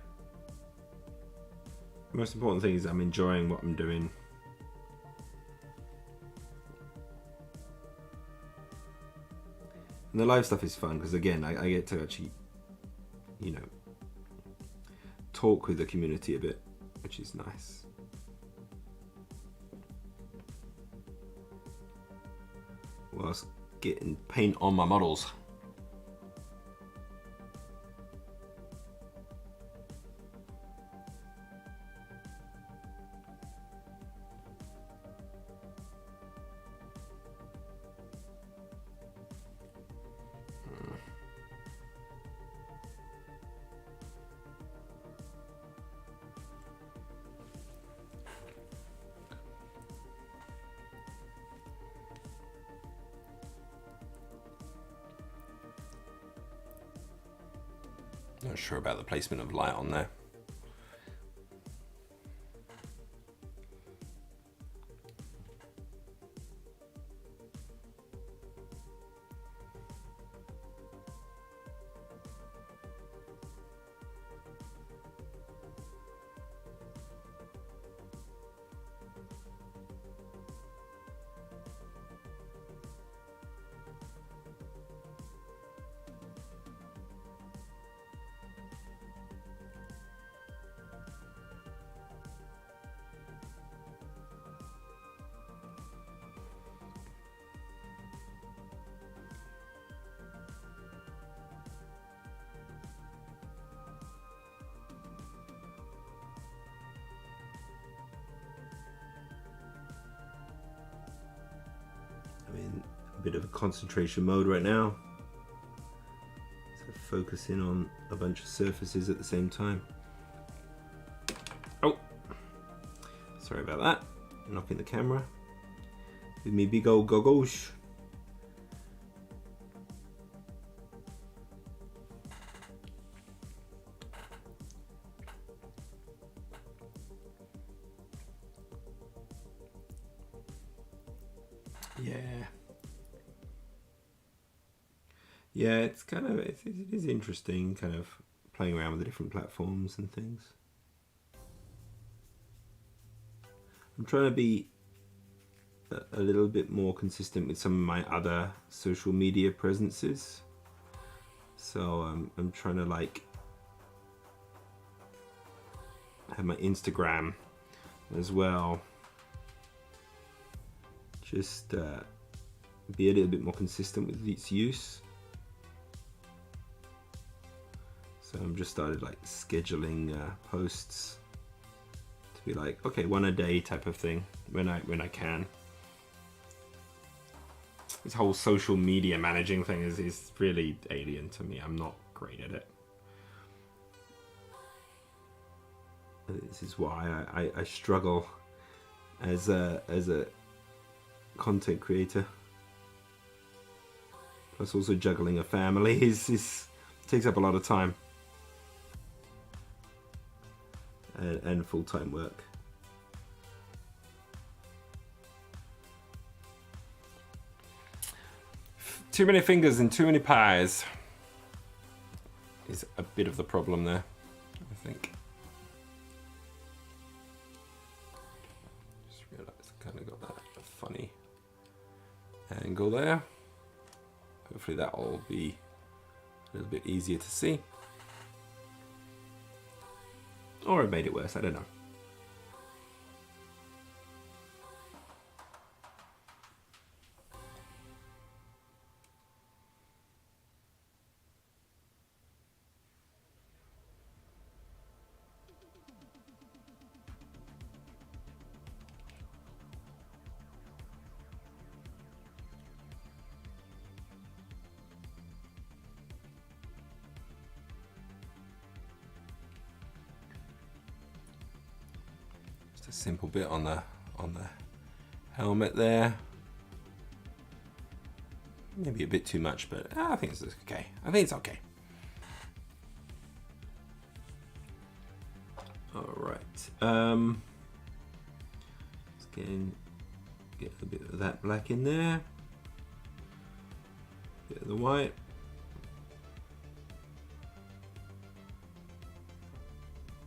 The most important thing is I'm enjoying what I'm doing. And the live stuff is fun because again, I get to actually, you know, talk with the community a bit, which is nice. Whilst getting paint on my models. Not sure about the placement of light on there. I'm in a bit of a concentration mode right now. So focusing on a bunch of surfaces at the same time. Oh, sorry about that. Knocking the camera with me big old goggles. Yeah, it's kind of, it is interesting kind of playing around with the different platforms and things. I'm trying to be a little bit more consistent with some of my other social media presences. So I'm trying to like have my Instagram as well. Just be a little bit more consistent with its use. So I'm just started like scheduling posts to be like, okay, one a day type of thing when I can. This whole social media managing thing is really alien to me. I'm not great at it. This is why I struggle as a content creator. Plus also juggling a family takes up a lot of time. And full-time work. Too many fingers and too many pies is a bit of the problem there, I think. Just realised I kind of got that funny angle there. Hopefully that will be a little bit easier to see. Or it made it worse, I don't know. A simple bit on the helmet there. Maybe a bit too much, but I think it's okay. I think it's okay. All right. Let's get a bit of that black in there. Bit of the white.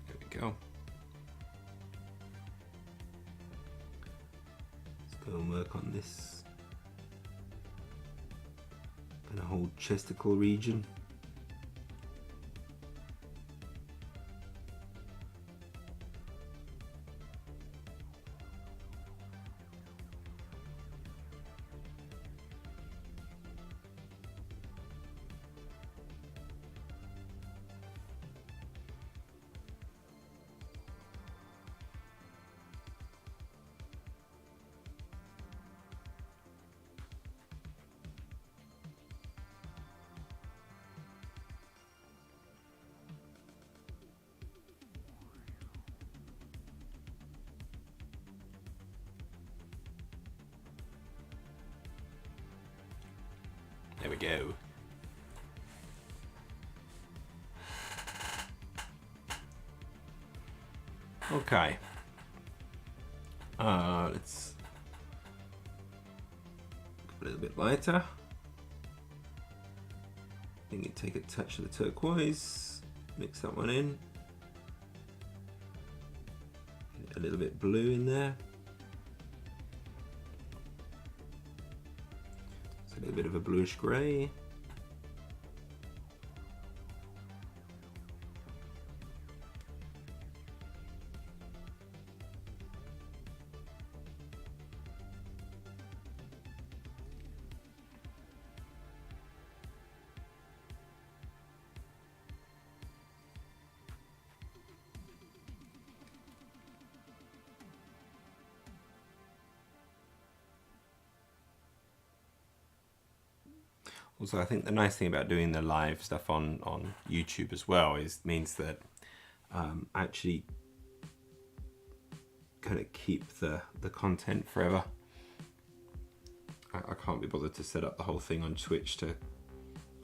There we go. Go and work on this kind of whole chesticle region. There we go. Okay. Let's go a little bit lighter. I think you take a touch of the turquoise, mix that one in. Get a little bit blue in there. A little bit of a bluish grey. Also, I think the nice thing about doing the live stuff on YouTube as well means that actually kind of keep the content forever. I can't be bothered to set up the whole thing on Twitch to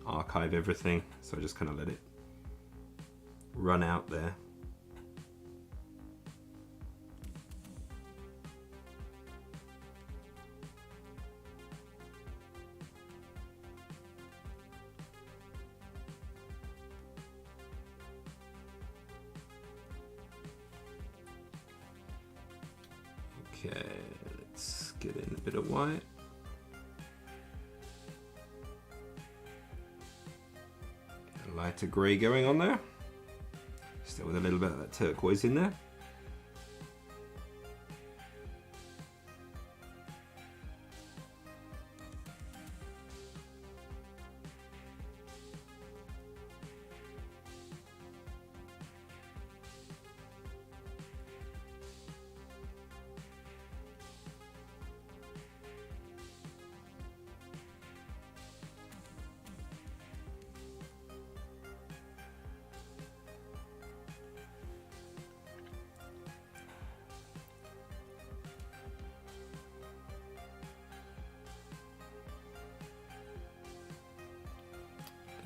archive everything, so I just kind of let it run out there. Okay, let's get in a bit of white. A lighter grey going on there. Still with a little bit of that turquoise in there.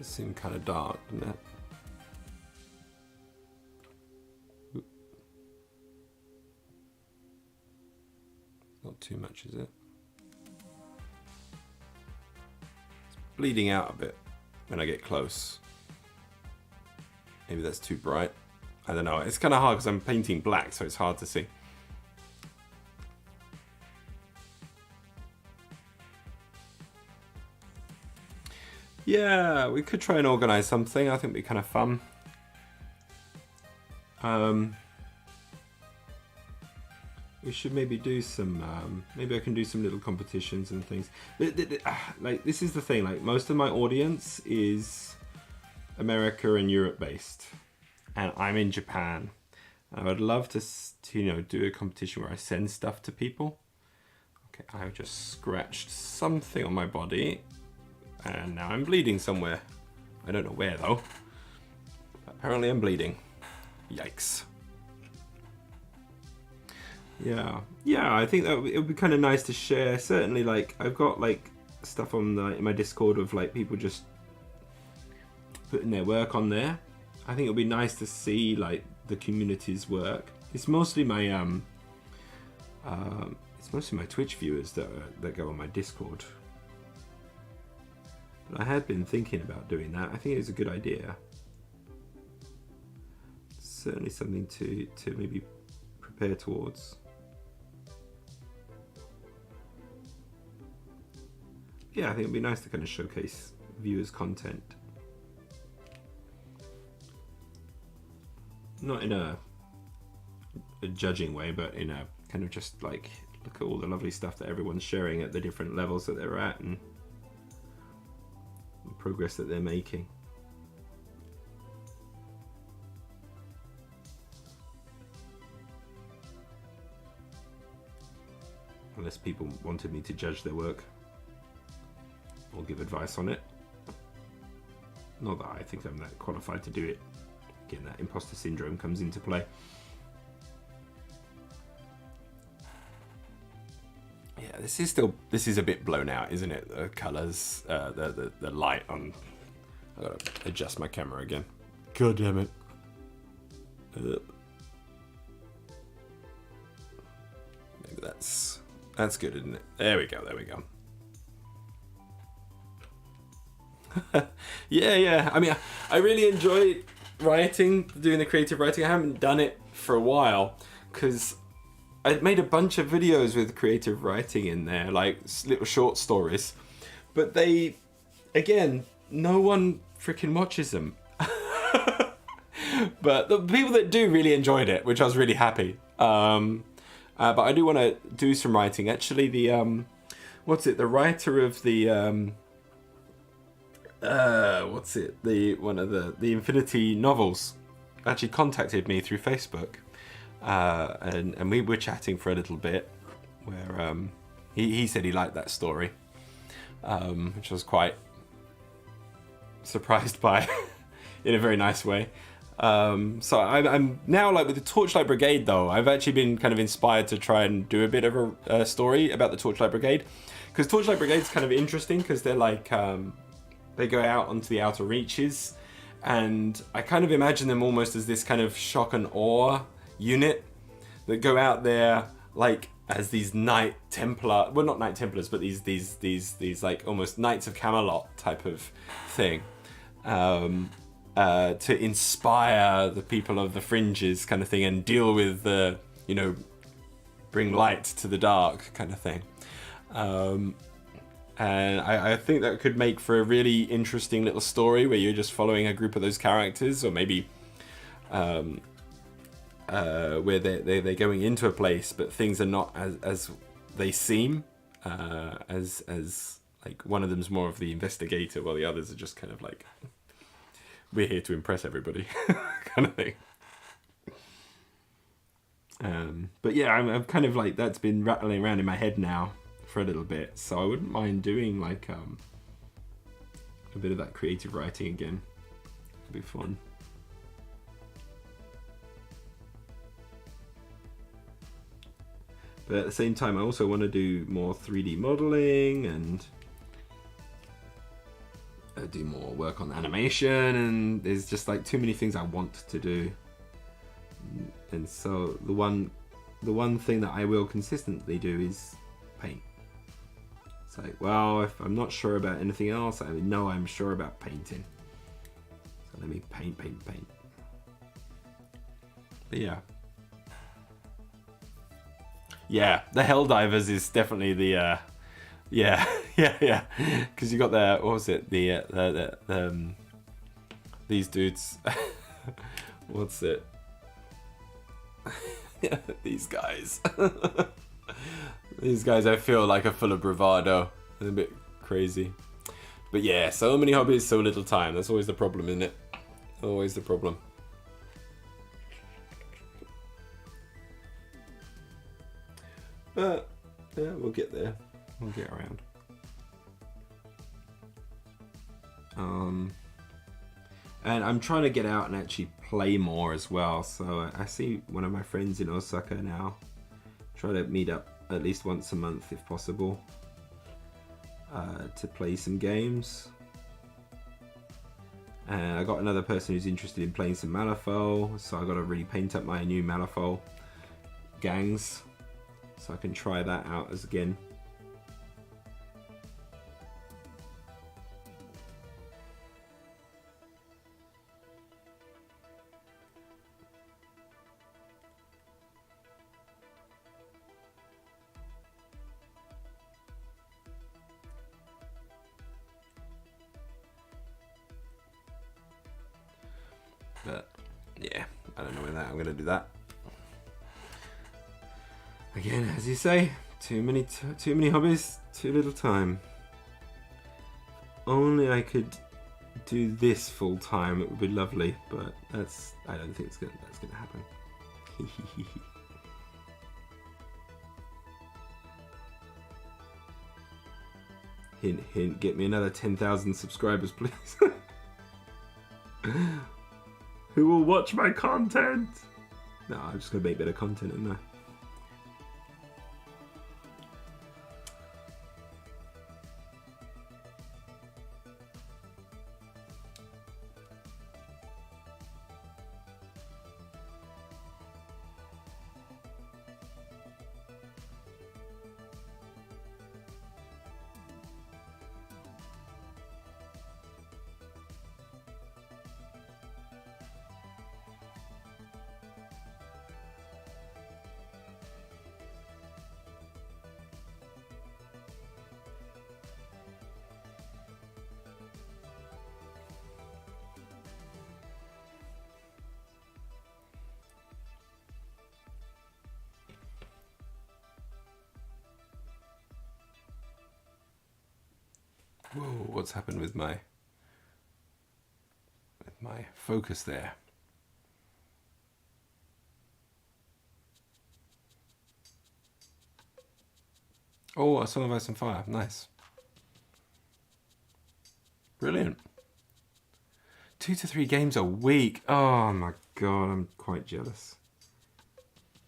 It seemed kind of dark, didn't it? Oop. Not too much, is it? Let's bleeding out a bit when I get close. Maybe that's too bright. I don't know. It's kind of hard because I'm painting black, so it's hard to see. Yeah, we could try and organise something. I think it'd be kind of fun. We should maybe do some. Maybe I can do some little competitions and things. Like, this is the thing. Like, most of my audience is America and Europe based, and I'm in Japan. I would love to do a competition where I send stuff to people. Okay, I just scratched something on my body, and now I'm bleeding somewhere. I don't know where though. Apparently I'm bleeding. Yikes. Yeah, I think that it would be kind of nice to share. Certainly, like, I've got like stuff on in my Discord of like people just putting their work on there. I think it would be nice to see like the community's work. It's mostly my Twitch viewers that go on my Discord. But I had been thinking about doing that. I think it's a good idea. Certainly something to maybe prepare towards. Yeah, I think it'd be nice to kind of showcase viewers' content. Not in a judging way, but in a kind of just like, look at all the lovely stuff that everyone's sharing at the different levels that they're at and the progress that they're making. Unless people wanted me to judge their work or give advice on it. Not that I think I'm that qualified to do it. Again, that imposter syndrome comes into play. Yeah, this is a bit blown out, isn't it? The colours, the light on. I gotta adjust my camera again. God damn it. Maybe that's good, isn't it? There we go. Yeah. I mean, I really enjoy doing the creative writing. I haven't done it for a while because I made a bunch of videos with creative writing in there, like little short stories. But no one freaking watches them. But the people that do really enjoyed it, which I was really happy. But I do want to do some writing. Actually, the writer of the one of the Infinity novels actually contacted me through Facebook, and we were chatting for a little bit, where he said he liked that story, which I was quite surprised by in a very nice way. So I'm now, like, with the Torchlight Brigade though, I've actually been kind of inspired to try and do a bit of a story about the Torchlight Brigade, because Torchlight Brigade's kind of interesting because they're like they go out onto the outer reaches, and I kind of imagine them almost as this kind of shock and awe unit that go out there like as these Knight Templar, well, not Knight Templars, but these like almost Knights of Camelot type of thing, to inspire the people of the fringes kind of thing, and deal with the, bring light to the dark kind of thing. And I think that could make for a really interesting little story where you're just following a group of those characters, or maybe where they're going into a place, but things are not as they seem. As like one of them's more of the investigator, while the others are just kind of like, we're here to impress everybody kind of thing. But yeah, I'm kind of like, that's been rattling around in my head now for a little bit, so I wouldn't mind doing like a bit of that creative writing again. It'd be fun. But at the same time, I also want to do more 3D modeling and do more work on animation, and there's just like too many things I want to do. And so the one thing that I will consistently do is paint. It's like, well, if I'm not sure about anything else, I know I'm sure about painting. So let me paint. But yeah. Yeah, the Helldivers is definitely the, yeah. Because you got the, what was it? These dudes. What's it? These guys. These guys I feel like are full of bravado. They're a bit crazy. But yeah, so many hobbies, so little time. That's always the problem, isn't it? Always the problem. But yeah, we'll get there. We'll get around. And I'm trying to get out and actually play more as well. So I see one of my friends in Osaka now. Try to meet up at least once a month if possible to play some games. And I got another person who's interested in playing some Malifaux, so I got to really paint up my new Malifaux gangs so I can try that out as again. But yeah, I don't know when I'm going to do that. Again, as you say, too many hobbies, too little time. Only I could do this full time, it would be lovely. But I don't think that's gonna happen. Hint, hint. Get me another 10,000 subscribers, please. Who will watch my content? No, I'm just gonna make better content, isn't I? Whoa, what's happened with my focus there? Oh, a Song of Ice and Fire. Nice. Brilliant. 2 to 3 games a week. Oh my god, I'm quite jealous.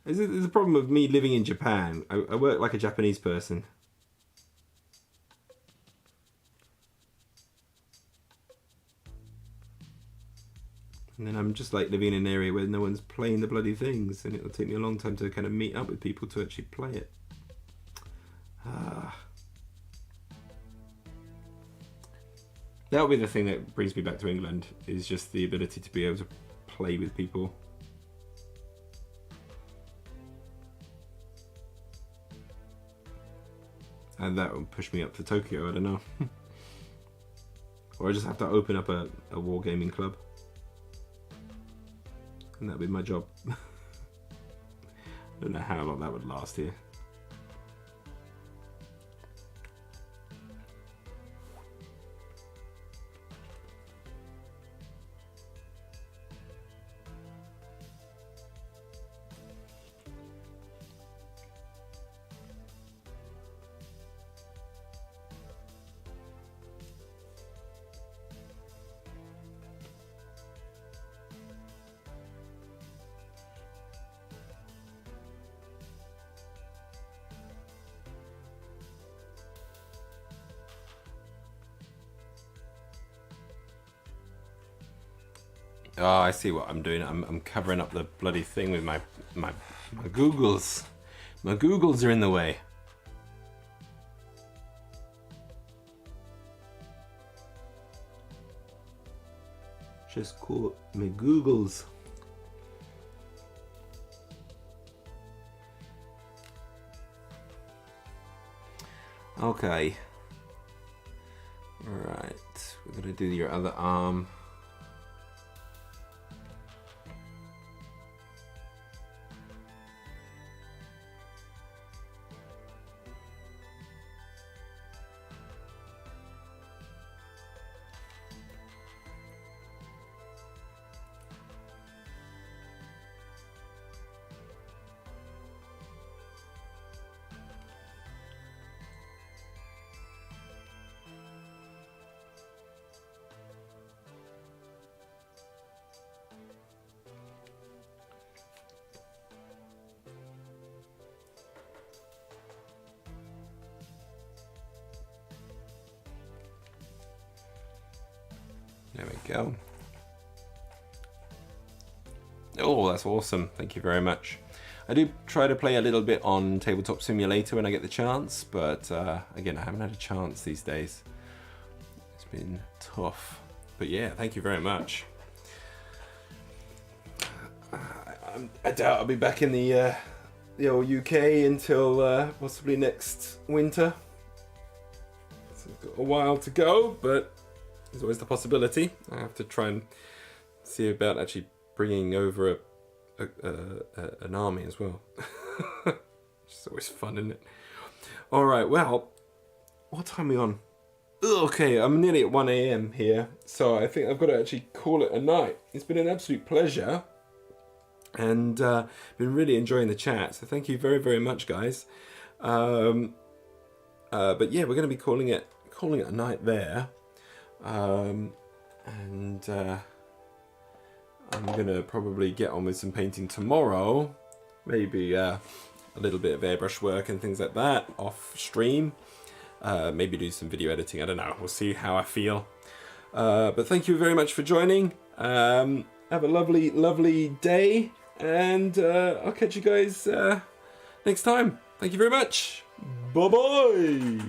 There's a problem with me living in Japan. I work like a Japanese person. And then I'm just like living in an area where no one's playing the bloody things, and it'll take me a long time to kind of meet up with people to actually play it. That'll be the thing that brings me back to England, is just the ability to be able to play with people. And that will push me up to Tokyo, I don't know. Or I just have to open up a wargaming club. And that'd be my job. I don't know how long that would last here. Oh, I see what I'm doing. I'm covering up the bloody thing with my Googles. My Googles are in the way. Just call me Googles. Okay. Right, we're gonna do your other arm. There we go. Oh, that's awesome. Thank you very much. I do try to play a little bit on Tabletop Simulator when I get the chance, but again, I haven't had a chance these days. It's been tough. But yeah, thank you very much. I doubt I'll be back in the old UK until possibly next winter. So I've got a while to go, but there's always the possibility. I have to try and see about actually bringing over an army as well. It's always fun, isn't it? All right, well, what time are we on? Okay, I'm nearly at 1 a.m. here, so I think I've got to actually call it a night. It's been an absolute pleasure, and been really enjoying the chat. So thank you very, very much, guys. But yeah, we're going to be calling it a night there. And I'm gonna probably get on with some painting tomorrow, maybe a little bit of airbrush work and things like that off stream, maybe do some video editing, I don't know, we'll see how I feel. But thank you very much for joining. Have a lovely day, and I'll catch you guys next time. Thank you very much. Bye bye.